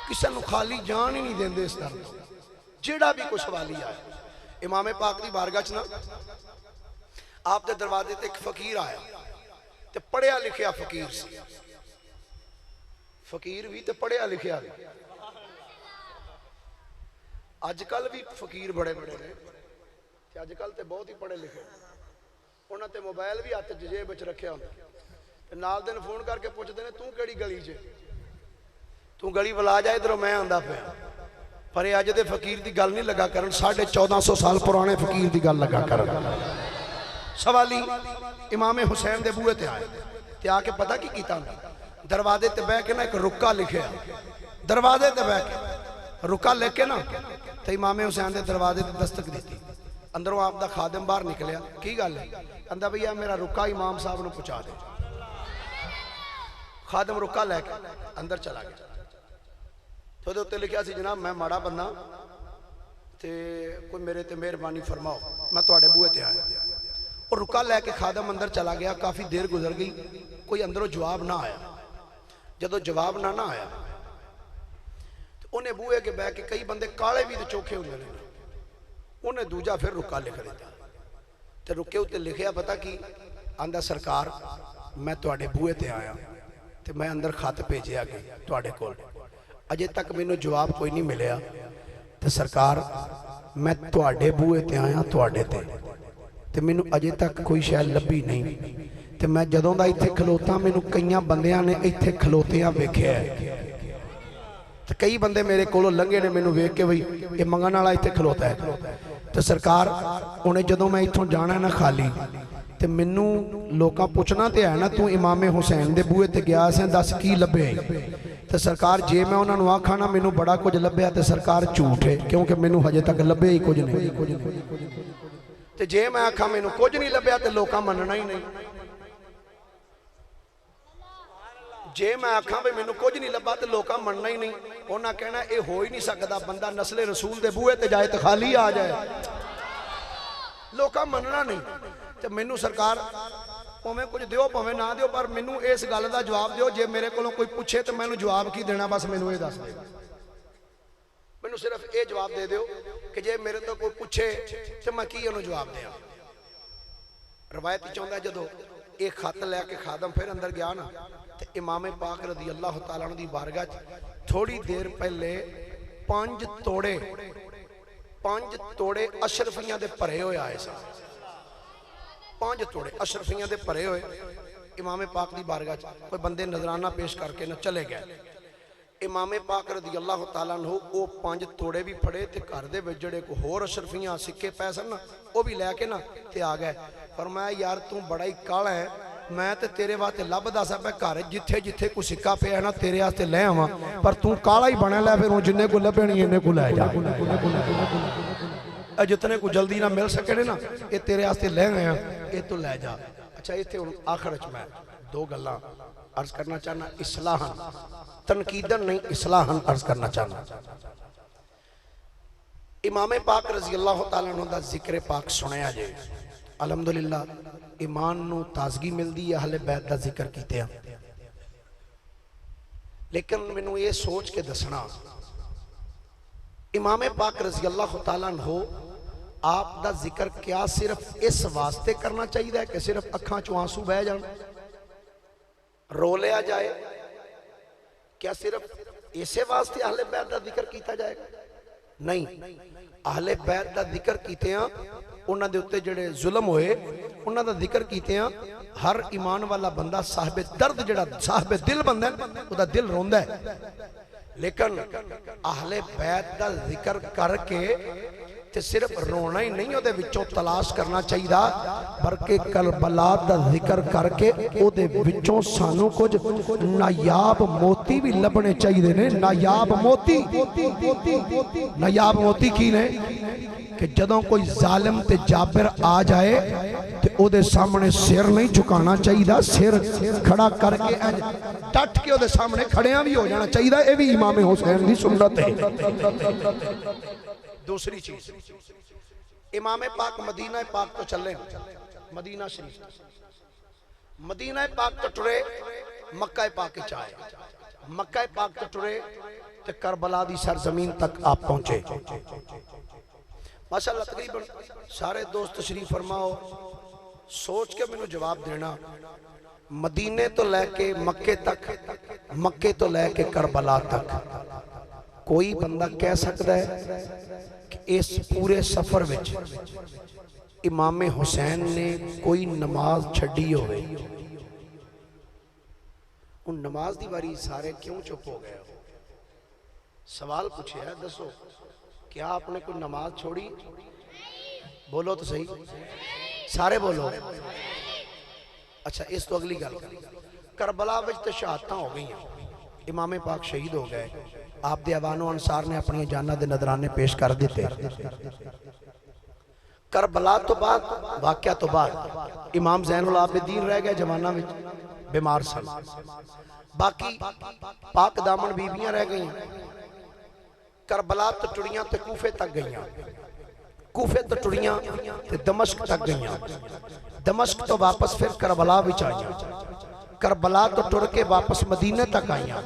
کسے نوں خالی جان ہی نہیں دیندے اس در تو جیڑا بھی کوئی سوالی آئے امام پاک دی بارگاہ چ نا آپ دے دروازے تے ایک فقیر آیا تے پڑھیا لکھیا فقیر سی فقیر بھی تے پڑھیا لکھیا بھی آج کل بھی فقیر بڑے بڑے ہیں آج کل تے بہت ہی پڑھے لکھے انہاں تے موبائل بھی ہاتھ جیب وچ رکھیا ہوندا نال دن فون کر کے پوچھدے نے توں کیڑی گلی چ توں گلی ولا جا ادھروں میں آندا پیا پر یہ اج دے فقیر دی گل نہیں لگا کرن 1450 سال پرانے فقیر دی گل لگا کرن سوالی امام حسین دے بوئے تے آئے تے آ کے پتہ کی کیتا دروازے تے بیٹھ کے نا ایک رکا لکھیا دروازے تے بیٹھ کے رکا لکھ کے نا تے امام حسین دے دروازے تے دستک دیتی اندروں آپ دا خادم باہر نکلیا کی گل ہے کہندا بھیا میرا رکا امام صاحب نو پہنچا دے خادم رکا لے کے اندر چلا گیا تو دے اوتے لکھیا سی جناب میں ماڑا بندہ تے کوئی میرے تے مہربانی فرماؤ میں تواڈے بوئے تے آیا اور رکا لے کے خادم اندر چلا گیا کافی دیر گزر گئی کوئی اندروں جواب نہ آیا جدو جواب نہ آیا تو انہیں بوئے کے بہ کے کئی بندے کالے بھی تے چوکھے ہوندے نے انہیں دوجا پھر رکا لکھ دیتا تے رکے ہوتے لکھیا پتہ کی آندہ سرکار میں تواڈے بوئے تے آیا تے میں اندر خط بھیجیا گیا تواڈے کول اجے تک مینوں جواب کوئی نہیں ملیا تے سرکار میں تواڈے بوئے تے آیا تواڈے تے مینوں اجے تک کوئی شے لبھی نہیں تے میں جدوں دا ایتھے کھلوتا مینوں کئیاں بندیاں نے ایتھے کھلوتیاں ویکھیا ہے تے کئی بندے میرے کولوں لنگے نے مینوں ویکھ کے بھئی یہ منگن والا ایتھے کھلوتا ہے تے سرکار انہیں جدوں میں ایتھوں جانا ہے نا خالی تے مینوں لوکاں پوچھنا تے ہے نا تو امام حسین دے بوئے تے گیا سیں دس کی لبے تے سرکار جے میں انہاں نوں آکھاں نا مینوں بڑا کچھ لبیا تے سرکار جھوٹ ہے کیونکہ مینوں ہجے تک لبے ہی کچھ نہیں تے جے میں آکھاں مینوں کچھ نہیں لبیا تے لوکاں مننا ہی نہیں جے میں آکھاں بھئی مینوں کچھ نہیں لبا تے لوکاں مننا ہی نہیں انہاں کہنا اے ہو ہی نہیں سکدا بندہ نسل رسول دے بوئے تے جائے تے خالی آ جائے لوکاں مننا نہیں تے مینوں سرکار پویں کچھ دیو پویں نہ دیو پر مینوں اس گل دا جواب دیو جے میرے کولوں کوئی پوچھے تے مینوں جواب کی دینا بس مینوں اے دس دے مینوں صرف اے جواب دے دیو کہ جے میرے تو کوئی پوچھے تے میں کی انہوں جواب دیا روایت چاہتا جدو ایک خط لے کے خادم پھر اندر گیا نا تے امام پاک رضی اللہ تعالیٰ عنہ دی بارگاہ تھوڑی دیر پہلے پانچ توڑے اشرفیاں دے پرے ہوئے آئے سا پانچ توڑے اشرفیاں دے پرے ہوئے امام پاک دی بارگاہ کوئی بندے نظرانہ پیش کر کے نہ چلے گئے امام پاک رضی اللہ تعالیٰ عنہ وہ پانچ توڑے بھی پڑے تے گھر دے وچ جڑے کو ہور اشرفیاں سکے پیسن نا وہ بھی لے کے نا تے آ گئے فرمایا یار تو بڑا ہی کالا ہے میں تے تیرے واسطے لب دا سا پہ گھر جتھے جتھے کو سکا پہ ہے نا تیرے واسطے لے آواں پر تو کالا ہی بنے لے پھر جننے کو لبے نہیں انہیں کو لے جا جتنے کو جلدی نہ مل سکے نا یہ تیرے واسطے لے گئے ہیں یہ تو لے جا اچھا یہ تھے آخر اچھ میں دو گلاں عرض کرنا چاہنا اصلاحاً تنقیدن نہیں اصلاحاً عرض کرنا چاہنا امام پاک رضی اللہ تعالیٰ عنہ دا ذکر پاک سنیا جائے الحمدللہ ایمان نو تازگی مل دی اہل بیت دا ذکر کیتے ہیں لیکن میں نے یہ سوچ کے دسنا امام پاک رضی اللہ تعالیٰ عنہ آپ دا ذکر کیا صرف اس واسطے کرنا چاہیے کہ صرف اکھاں چو آنسو بہ جان رو لیا جائے کیا صرف اسے واسطے اہل بیت دا ذکر کیتا جائے گا نہیں اہل بیت دا ذکر کیتے ہیں انہاں دے اتے جڑے ظلم ہوئے انہاں دا ذکر کیتے ہیں ہر ایمان والا بندہ صاحب درد جڑا صاحب دل بندہ ہے وہ دا دل روندہ ہے لیکن اہل بیت دا ذکر کر کے تے صرف رونا ہی نہیں او دے وچوں تلاش کرنا چاہیے بلکہ کربلا دا ذکر کر کے او دے وچوں سانو کچھ نایاب موتی بھی لبنے چاہیے نے نایاب موتی کی نے کہ جدوں کوئی ظالم تے جابر آ جائے تے او دے سامنے سر نہیں جھکانا چاہیے سر کھڑا کر کے ڈٹ کے او دے سامنے کھڑیاں بھی ہو جانا چاہیے اے بھی امام حسین دی سنت ہے دوسری چیز امام پاک مدینہ پاک تو چلے مدینہ شریف مدینہ پاک تو ٹرے مکہ پاک چاہے مکہ پاک تو ٹرے تے کربلا دی سرزمین تک آپ پہنچے ماشاءاللہ تقریباً سارے دوست تشریف فرماؤ سوچ کے میں نے جواب دینا مدینے تو لے کے مکے تک مکے تو لے کے کربلا تک کوئی بندہ کہہ سکتا ہے کہ اس پورے سفر وچ امام حسین نے کوئی نماز چھڑی ہوئے ان نماز دی باری سارے کیوں چپ ہو گئے سوال پوچھے ہے دسو کیا آپ نے کوئی نماز چھوڑی بولو تو صحیح سارے بولو اچھا اس تو اگلی گل کربلا وچ تے شہادتاں ہو گئی ہیں امام پاک شہید ہو گئے آپ دے عوان و انصار نے اپنی جانہ دے نظرانے پیش کر دیتے کربلا تو بعد واقعہ تو بعد امام زین العابدین رہ گئے جوانہ میں بیمار سن باقی پاک دامن بیبیاں رہ گئی کربلا تو ٹڑیاں تے کوفے تک گئیاں کوفے تو ٹڑیاں تے دمشق تک گئیاں دمشق تو واپس پھر کربلا بھی چاہیاں کربلا تو ٹر کے واپس مدینہ تک آئیاں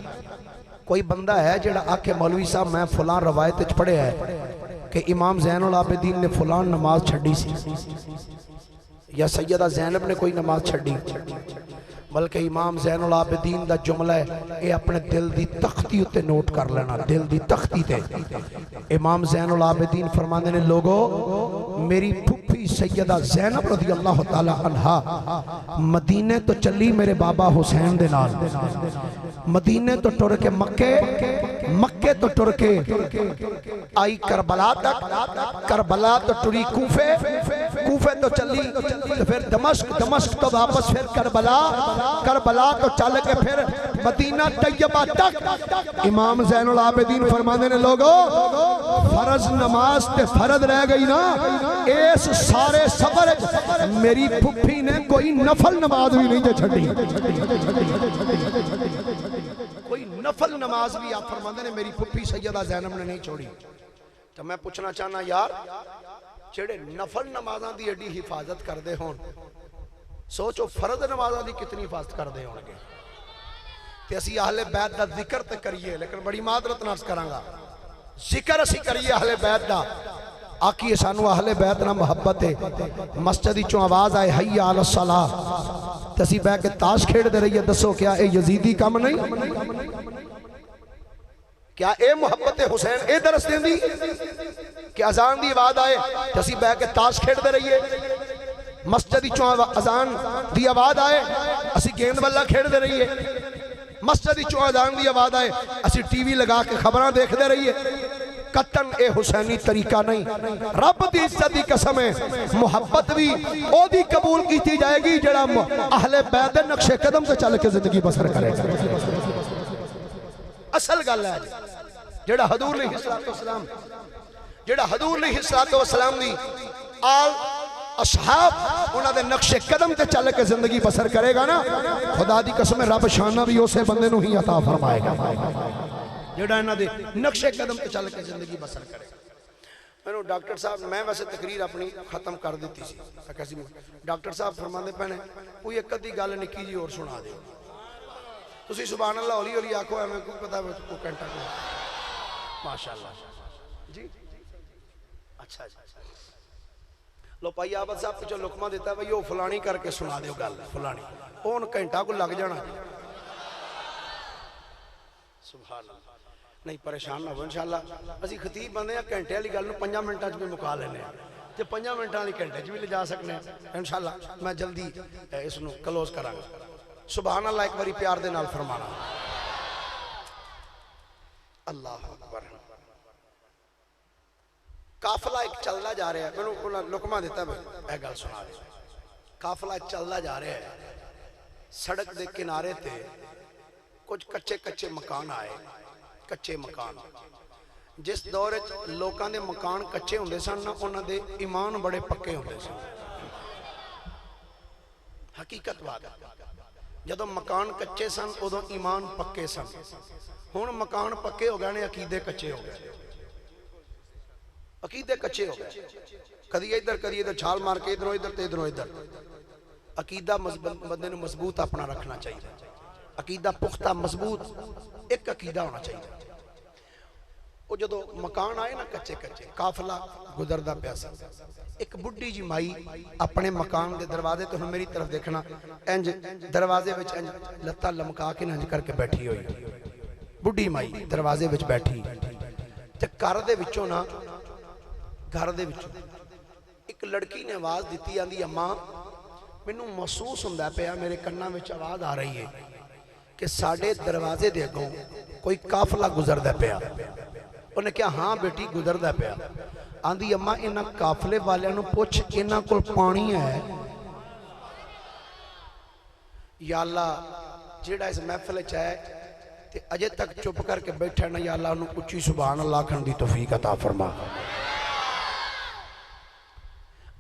کوئی بندہ ہے جڑا آکے مولوی صاحب میں فلان روایت اچھ پڑھے ہے کہ امام زین العابدین نے فلان نماز چھڑی سی یا سیدہ زینب نے کوئی نماز چھڑی بلکہ امام زین العابدین دا جملہ ہے اے اپنے دل دی تختی اتے نوٹ کر لینا دل دی تختی تے امام زین العابدین فرمانے نے لوگو میری پھپھی سیدہ زینب رضی اللہ تعالی عنہ مدینے تو چلی میرے بابا حسین دے نال مدینے تو ٹر کے مکے تو ٹر کے آئی کربلا تک کربلا تو ٹری کوفے تو چلی تو پھر دمشق تو واپس پھر کربلا تو چل کے پھر مدینہ طیبہ تک امام زین العابدین فرمانے نے لوگو فرض نماز تے فرض رہ گئی نا اس سارے سفر میری پھپھی نے کوئی نفل نماز بھی نہیں چھڑی کوئی نفل نماز بھی آپ فرمانے نے میری پھپھی سیدہ زینب نے نہیں چھوڑی تو میں پوچھنا چاہنا یار چڑے نفل نمازاں دی ایڈی حفاظت کر دے ہون سوچو فرض نمازاں دی کتنی حفاظت کر دے ہونگے تے اسی اہل بیت دا ذکر تے کریے لیکن بڑی معذرت نرس کرانگا ذکر اسی کریے اہل بیت دا آکیے سانو اہل بیت نہ محبت ہے مسجدی چوں آواز آئے حی علی الصلاۃ تے اسی بے کے تاش کھیڑ دے رہی ہے دسو کیا اے یزیدی کم نہیں کیا اے محبت حسین اے درس دیں دی کہ اذان دی آواز آئے تے اسی بے کے تاش کھیڑ دے رہی ہے مسجدی چوں اذان دی آواز آئے اسی گیند والا کھیڑ دے رہی ہے مسجدی چوں اذان دی آواز آئے اسی ٹی وی لگا کے خبراں دیکھ دے رہی ہے قطن اے حسینی طریقہ نہیں رب دی عزت دی قسم ہے محبت بھی او دی قبول کیتی جائے گی جڑا اہل بیت نقش قدم سے چل کے زندگی بسر کرے اصل گل ہے جڑا حضور علیہ السلام دی آل اصحاب انہاں دے نقش قدم تے چل کے زندگی بسر کرے گا نا خدا دی قسم رب شانہ بھی اسے بندے نو ہی عطا فرمائے گا جڑا انہاں دے نقش قدم تے چل کے زندگی بسر کرے گا میں نے ڈاکٹر صاحب میں ویسے تقریر اپنی ختم کر دیتی سی ڈاکٹر صاحب فرماندے پہنے کوئی ایک ادھی گل نکی جی اور سنا دے تسی سبحان اللہ ہولی ہولی آکھو ہے میں کوئی پتہ کو کینٹا کو ماشاءاللہ جی اچھا جی لو پائی آباد صاحب پچھو لکمہ دیتا ہے بھئی وہ فلانی کر کے سنا دیو گل فلانی اون کینٹا کو لگ جانا سبحان اللہ نہیں پریشان نہ ہو انشاءاللہ اسی خطیب بندے ہیں کینٹے والی گل نو 5 منٹاں وچ بھی مکا لینے ہیں تے 5 منٹاں والی کینٹے وچ بھی لے جا سکنے ہیں انشاءاللہ میں جلدی اس نو کلوز کراں گا سبحان اللہ ایک باری پیار دے نال فرمانا اللہ اکبر. قافلہ ایک چلدا جا رہا ہے, میں نے لقمہ دیتا ہے گل سنا دے. قافلہ چلدا جا رہا ہے, سڑک دے کنارے تے کچھ کچے مکان آئے, کچے مکان. جس دور لوکاں دے مکان کچے ہوندے سن نا, انہاں دے ایمان بڑے پکے ہوندے سن. حقیقت بات ہے, جدو مکان کچے سن ادو ایمان پکے سن. ہن مکان پکے ہو گئے نے, عقیدے کچے ہو گئے. عقیدے کچے ہو گئے, کدی ادھر چھال مار کے ادھروں ادھر تے ادھروں ادھر. عقیدہ بندے نو مضبوط اپنا رکھنا چاہیے. عقیدہ پختہ مضبوط ایک عقیدہ ہونا چاہیے. وہ جدو مکان آئے نا کچے, قافلہ گزردا پیا سی. ایک بڈھی جی مائی اپنے مکان دے دروازے تو میری طرف دیکھنا, انج دروازے وچ انج لتاں لمکا کے انج کر کے بیٹھی ہوئی. بڈھی مائی دروازے وچ بیٹھی تے گھر دے وچوں نا, گھر دے وچوں ایک لڑکی نے آواز دیتی, آندی اماں مینوں محسوس ہوندا پیا, میرے کناں وچ آواز آ رہی ہے کہ ساڈے دروازے دے اگوں کوئی قافلہ گزردا پیا. انہیں کہا ہاں بیٹی گزردا پیا. آندی اماں انہاں قافلے والیاں نوں پوچھ انہاں کول پانی ہے. یا اللہ جیڑا اس محفل وچ ہے تے اجے تک چپ کر کے بیٹھا نا, یا اللہ انہوں اچھی سبحان اللہ کھن دی توفیق عطا فرما.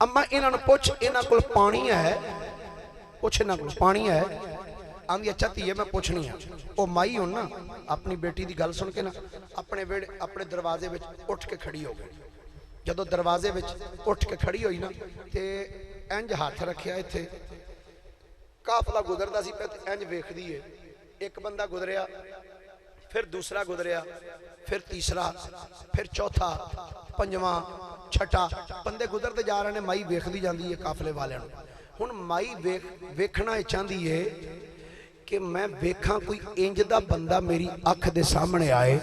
اما انہاں نوں پوچھ انہاں کول پانی ہے, پوچھ انہاں کول پانی ہے. آندی اچھا تیے میں پوچھنی ہے. وہ مائی ہوں نا اپنی بیٹی دی گل سن کے نا اپنے دروازے وچ اٹھ کے کھڑی ہو گئی. جدو دروازے وچ اٹھ کے کھڑی ہوئی نا تے انج ہاتھ رکھیا ایتھے, قافلہ گزردا سی پیا انج ویکھدی ہے. ایک بندہ گزریا, پھر دوسرا گزریا, پھر تیسرا, پھر چوتھا, پنجواں, چھٹا. بندے گزرتے جا رہے ہیں, مائی ویکھدی جاندی ہے قافلے والیاں نوں. ہن مائی ویکھنا چاہندی ہے کہ میں ویکھاں کوئی انج دا بندہ میری اکھ دے سامنے آئے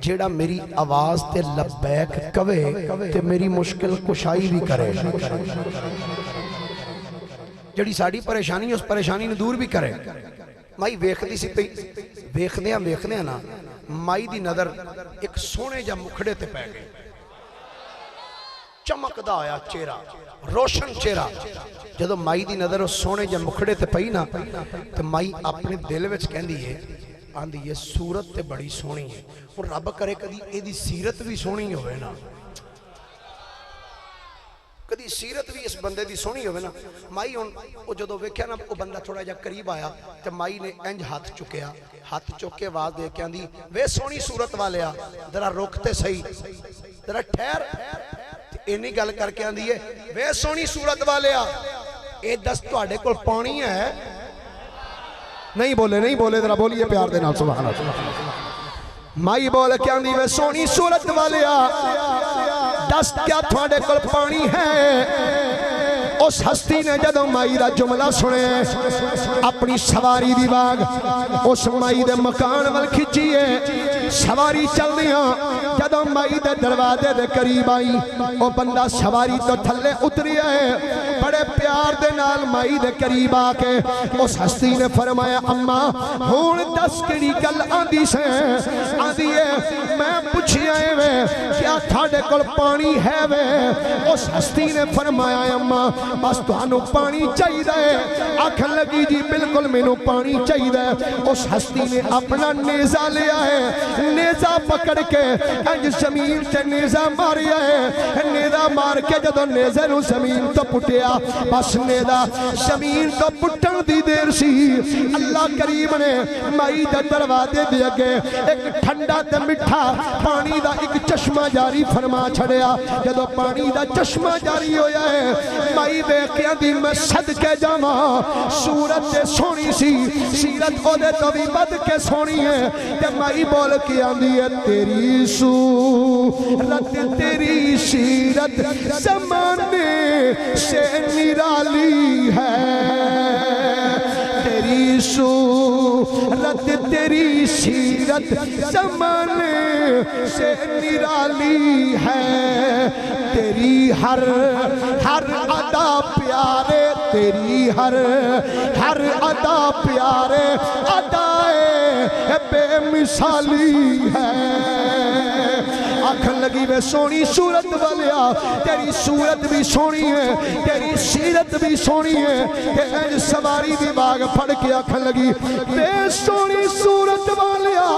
جیڑا میری آواز تے لبیک کہے تے میری مشکل کشائی بھی کرے, جڑی ساڈی پریشانی اس پریشانی نو دور بھی کرے. مائی ویکھدی سی پئی, ویکھدیاں نا مائی دی نظر ایک سونے جا مکھڑے تے پے گئی. چمکدا آیا چہرہ, روشن چہرہ. جدو مائی دی نظر اس سونے جا مکھڑے تے پئی نا تے مائی اپنے دل وچ کہندی ہے, آندی یہ صورت تے بڑی سونی ہے. اور رب کرے کدی اے دی سیرت بھی سونی ہوئے نا, کدی سیرت بھی اس بندے دی سونی ہوئے نا. مائی وہ جدو ویکھیا نا وہ بندہ تھوڑا جا قریب آیا تے مائی نے انج ہاتھ چکیا, ہاتھ چک کے آواز دے کے آندی وے سونی صورت والیا ذرا روکتے صحیح, ذرا ٹھہر. اینی گل کر کے آندی ہے وے سونی صورت والیا اے دس تواڈے کول پانی ہے. نہیں بولے ذرا بولیے پیار دے نال سبحان اللہ. مائی بول کے آندی وے سونی صورت والیا دس کیا تواڈے کول پانی ہے. اس ہستی نے جدو مائی دا جملہ سنے اپنی سواری دی باغ اس مائی دے مکان وال کھچیے. سواری چل دیاں جدو مائی دے دروازے دے قریب آئی, او بندہ سواری تو تھلے اتری ہے, بڑے پیار دے نال مائی دے قریب آ کے اس ہستی نے فرمایا اماں ہون دس کڑی گل آندی سے. آندی ہے میں پوچھی آئے وے کیا تھاڑے کول پانی ہے وے. اس ہستی نے فرمایا اماں بس تانوں پانی چاہی دے. آکھن لگی جی بالکل میں نو پانی چاہی دے. اس ہستی نے اپنا نیزہ لیا ہے, نیزہ پکڑ کے انج زمین تے نیزہ ماریا ہے. نیزہ مار کے جدو نیزہ نو زمین تو پٹیا, بس نیزہ زمین تو پٹن دی دیر سی اللہ کریم نے مائی دا دروازے دے اگے ایک ٹھنڈا تے مٹھا پانی دا ایک چشمہ جاری فرما چھڑیا. جدو پانی دا چشمہ جاری ہویا ہے مائی ویکھیاں دی میں صدقے جاواں صورت تے سونی سی, سیرت او دے تو بھی بد کے سونی ہے. تے مائی بول کے آندی ہے تیری صورت تیری سیرت زمانے سے نرالی ہے. تیری صورت تیری سیرت زمانے سے نرالی ہے. تیری ہر ادا پیارے, تیری ہر ادا پیارے ادائے بے مثالی ہے. آکھن لگی وے سونی صورت والیا تیری صورت بھی سونی ہے تیری سیرت بھی سونی ہے کہ اینج سواری بھی باغ پھڑ کے آکھن لگی بے سونی صورت والیا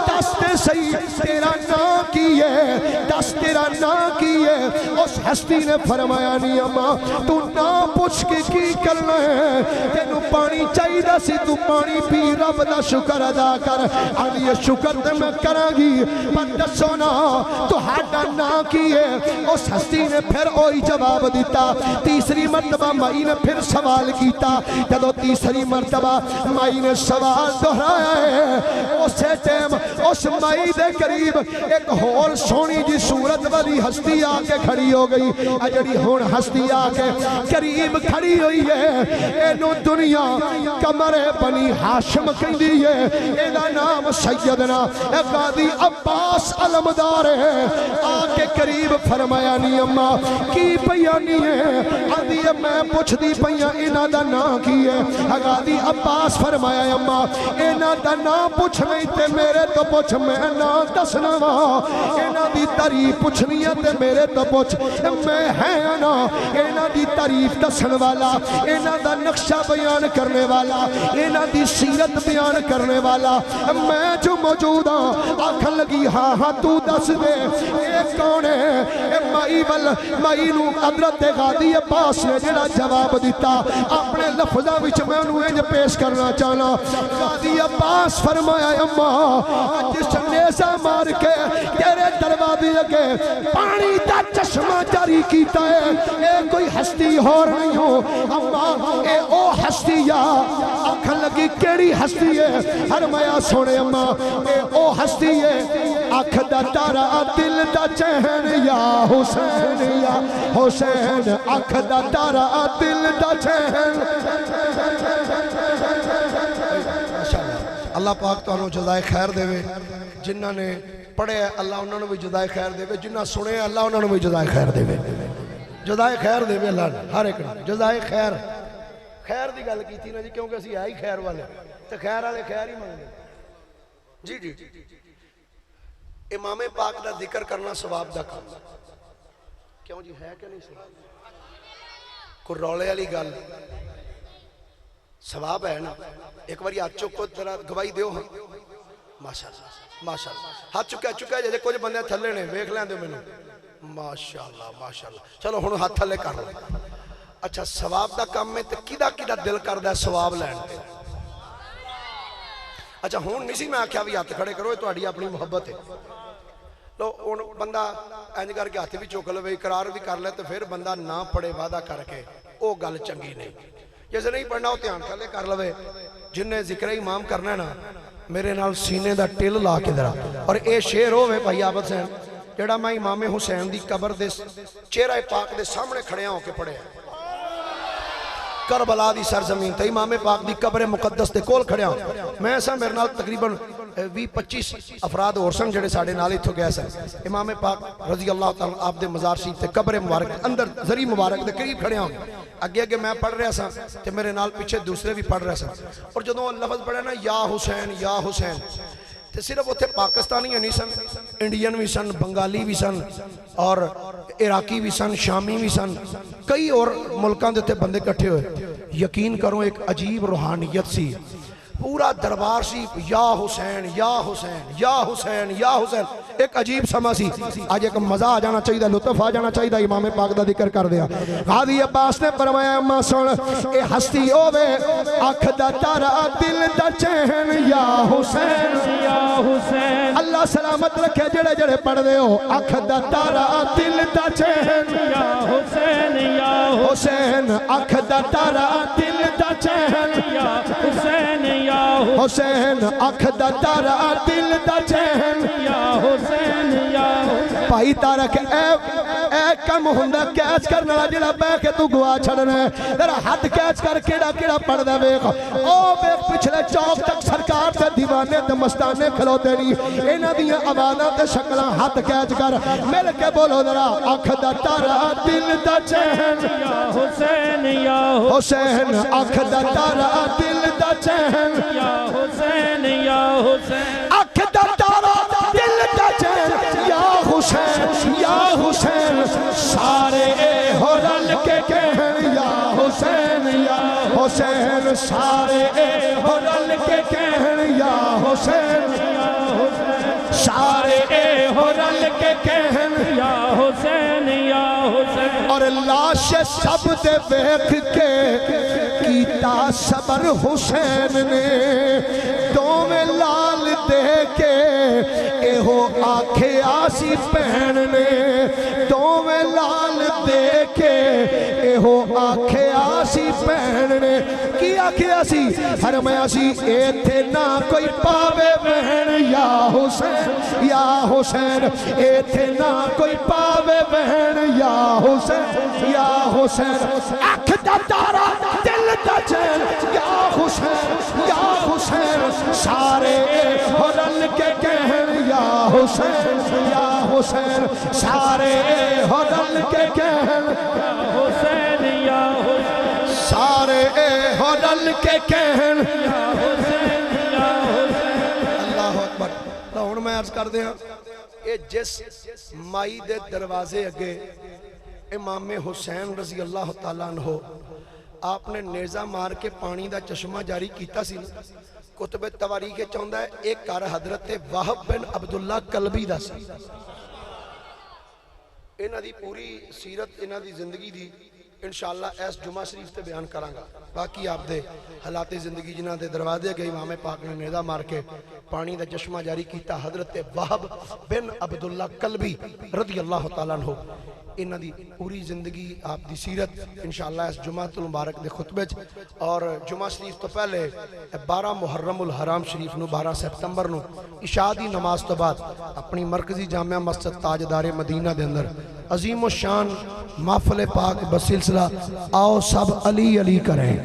دستے صحیح تیرا نا کی ہے دس تیرا نا کی ہے اس ہستی نے فرمایا نہیں اماں تو نا پوچھ کے کی کرنا ہے تینوں پانی چاہی دا سی تو پانی پی رب دا شکر ادا کر آدھی یہ شکر تے میں کرا گی پر دسو نا تو ہاڈا نا کی ہے اس ہستی نے پھر اوہی جواب دیتا تیسری مرتبہ مائی نے پھر سوال کیتا جدو تیسری مرتبہ مائی نے سوال دہرایا ہے اسے ٹیم اس مائی دے قریب ایک ہور سونی جی صورت والی ہستی آکے کھڑی ہو گئی اجڑی ہون ہستی آکے قریب کھڑی ہوئی ہے اینو دنیا کمر بنی ہاشم کہندی ہے اینا نام سیدنا قاضی عباس علمدار ہے آکے قریب فرمایا نہیں اماں کی پیانی ہے آدھی میں پوچھ دی پیا اینا دا نا کی ہے قاضی عباس فرمایا اماں اینا دا نا پوچھ نہیں تے میرے تو پوچھ میں نا دسنا وا اینا دی تعریف پوچھنی ہے تے میرے تو پوچھ میں ہے نا اینا دی تعریف دسن والا اینا دا نقشہ بیان کرنے والا اینا دی سیرت بیان کرنے والا میں جو موجود ہوں آکھن لگی ہاں ہاں تو دس دے اے کون ہے اے مائی نو حضرت قاضی عباس نے جڑا جواب دیتا اپنے لفظاں وچ میں انہوں انج پیش کرنا چاہنا قاضی عباس فرمایا اماں جس نیزہ مار کے تیرے دروازے لگے پانی دا چشمہ جاری کیتا ہے اے کوئی ہستی ہو نہیں ہو اماں اے او ہستی یا آکھن لگی کیڑی ہستی ہے فرمایا سونے اماں اے او ہستی ہے آنکھ دا تارا دل دا چین یا حسین آنکھ دا تارا دل دا چین اللہ پاک تو انہوں جزائے خیر دے وے جنہاں نے پڑھے اللہ انہوں نے بھی جزائے خیر دے وے جنہاں سنے اللہ انہوں نے بھی جزائے خیر دے وے جزائے خیر دے وے اللہ نے ہر ایک جزائے خیر خیر دی گل کی تھی نا جی کیونکہ اسی آئی خیر والے تو خیر والے خیر ہی مانگے جی جی امام پاک دا ذکر کرنا ثواب دا کام کیوں جی ہے کہ نہیں سی کوئی رولے والی گل ثواب ہے نا ایک باری ہاتھ چکو ذرا گواہی دیو ہاں ماشاءاللہ ماشاءاللہ ہاتھ چکا ہے جیسے کچھ بندے تھلے نے دیکھ لیں دے میں نے ماشاءاللہ ماشاءاللہ چلو ہن ہاتھ تھلے کر لیں اچھا ثواب دا کام میں تے کیدا دل کردا ہے ثواب لین اچھا ہن نہیں سی میں آکھیا بھی ہاتھ کھڑے کرو تہاڈی اپنی محبت ہے لو ہن بندہ انج کر کے ہاتھ بھی چک لے اقرار بھی کر لے تے پھر بندہ نہ پڑھے وعدہ کر کے او گل چنگی نہیں جیسے نہیں پڑھنا وہ دھیان تھلے کر لوے جن نے ذکر امام کرنا ہے نا میرے نال سینے دا ٹل لا کے درا اور اے شعر ہوئے بھائی عابد حسین جڑا میں امام حسین دی قبر دے چہرہ پاک دے سامنے کھڑیاں ہو کے پڑھے کربلا دی سرزمین تے امام پاک دی قبر مقدس دے کول کھڑیاں میں ایسا میرے نال تقریباً 20-25 افراد اور سن جڑے ساڑھے نالے تھو گئے سن امام پاک رضی اللہ تعالیٰ آپ دے مزار شریف تے قبر مبارک اندر ذری مبارک دے قریب کھڑے ہوں اگے میں پڑھ رہا سا تے میرے نال پیچھے دوسرے بھی پڑھ رہا سا اور جدوں لفظ پڑھے نا یا حسین تے صرف اتھے پاکستانی نہیں سن انڈین بھی سن بنگالی بھی سن اور عراقی بھی سن شامی بھی سن کئی اور ملکان دے تے بندے کٹھے ہوئے یقین کروں ایک عجیب روحانیت سی پورا دربار سی یا حسین یا حسین یا حسین یا حسین ایک عجیب سما سی آج ایک مزہ آ جانا چاہیے لطف آ جانا چاہیے امام پاک دا ذکر کر دیا قاضی عباس نے فرمایا اما سن اے ہستی ہوے اکھ دا تارا دل دا چین یا حسین اللہ سلامت رکھے جڑے جڑے پڑھ دے ہو اکھ دا تارا دل دا چین یا حسین اکھ دا تارا دل دا چین یا حسین اکھ دا تارا دل دا چین یا حسین بھائی تارک اے کم ہوندہ کیچ کرنا جڑا بے کے تو گوا چھڑنا ہے ذرا ہاتھ کیچ کر کیڑا پڑھ دے ویک او ویک پچھلے چوک تک سرکار تے دیوانے تے مستانے کھلو دینی اینا دیاں آوازاں تے شکلاں ہاتھ کیچ کر مل کے بولو ذرا اکھ دا تارا دل دا چین یا حسین اکھ دا تارا دل دا چین یا حسین اکھ دا تارا دل دا چین یا حسین سارے ہو رل کے کہن یا حسین سارے ہو رل کے کہن یا حسین یا حسین اور لاش سب دے ویکھ کے کیتا صبر حسین نے دوویں لال دے کے ایہو آکھے آسی بہن نے دوویں لال دے کے ایہو آکھے آسی بہن نے کی آکھے آسی فرمایا سی ایتھے نہ کوئی پاوے بہن یا حسین ایتھے نہ کوئی پاوے بہن یا حسین اکھ دا تارا دل دا چین یا حسین سارے ہو رل کے کہن یا حسین سارے ہو رل کے کہن حسین یا حسین سارے ہو رل کے کہن یا حسین یا حسین اللہ اکبر تو ہن میں عرض کر دیاں اے جس مائی دے دروازے اگے امام حسین رضی اللہ تعالیٰ عنہ آپ نے نیزہ مار کے پانی دا چشمہ جاری کیتا سی کتب تواریخ چاہندا ہے ایک کار حضرت وہب بن عبداللہ کلبی دا سی انہاں دی پوری سیرت انہاں دی زندگی دی انشاءاللہ اس جمعہ شریف تے بیان کرانگا باقی آپ دے حالات زندگی جنہاں دے دروازے گئے امام پاک نے نیزہ مار کے پانی دا چشمہ جاری کیتا حضرت وہب بن عبداللہ کلبی رضی اللہ تعالیٰ عنہ انہاں دی پوری زندگی آپ دی سیرت انشاءاللہ اس جمعہ المبارک دے خطبے اور جمعہ شریف تو پہلے 12 محرم الحرام شریف نو 12 سپتمبر نو عشاء دی نماز تو بعد اپنی مرکزی جامعہ مسجد تاجدار مدینہ دے اندر عظیم و شان محفل پاک بسلسلہ آؤ سب علی علی کریں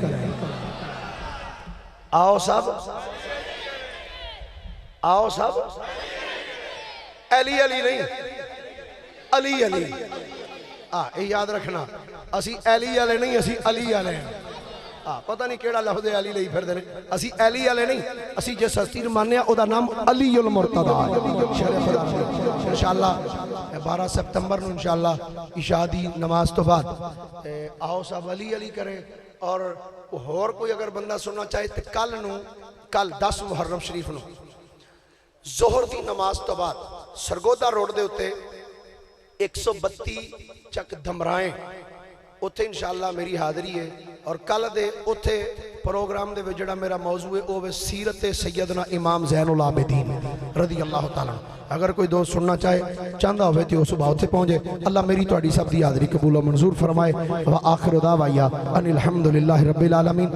آؤ سب علی علی نہیں علی علی یہ یاد رکھنا اسی علی علی نہیں اسی علی علی ہیں پتہ نہیں کیڑا لفظ علی لئی پھر دینے اسی علی علی نہیں اسی جس ہستی ماننے او دا نام علی المرتضی انشاءاللہ 12 سپتمبر نو انشاءاللہ عشاء دی نماز تو بعد آؤ سب علی علی کریں اور کوئی اگر بندہ سننا چاہے تو کل 10 محرم شریف نو ظہر دی نماز تو بعد سرگودا روڈ دے ہوتے 132 چک دھمرائیں اتھے انشاءاللہ میری حاضری ہے اور کل دے اتھے پروگرام دے وجڑا میرا موضوع ہے وہ سیرت سیدنا امام زین العابدین رضی اللہ تعالیٰ اگر کوئی دوست سننا چاہے چاندہ ہوئے تھے وہ صبح اتھے پہنچے اللہ میری تو اڈی سب دی حاضری قبول و منظور فرمائے وآخر دعوایا ان الحمدللہ رب العالمین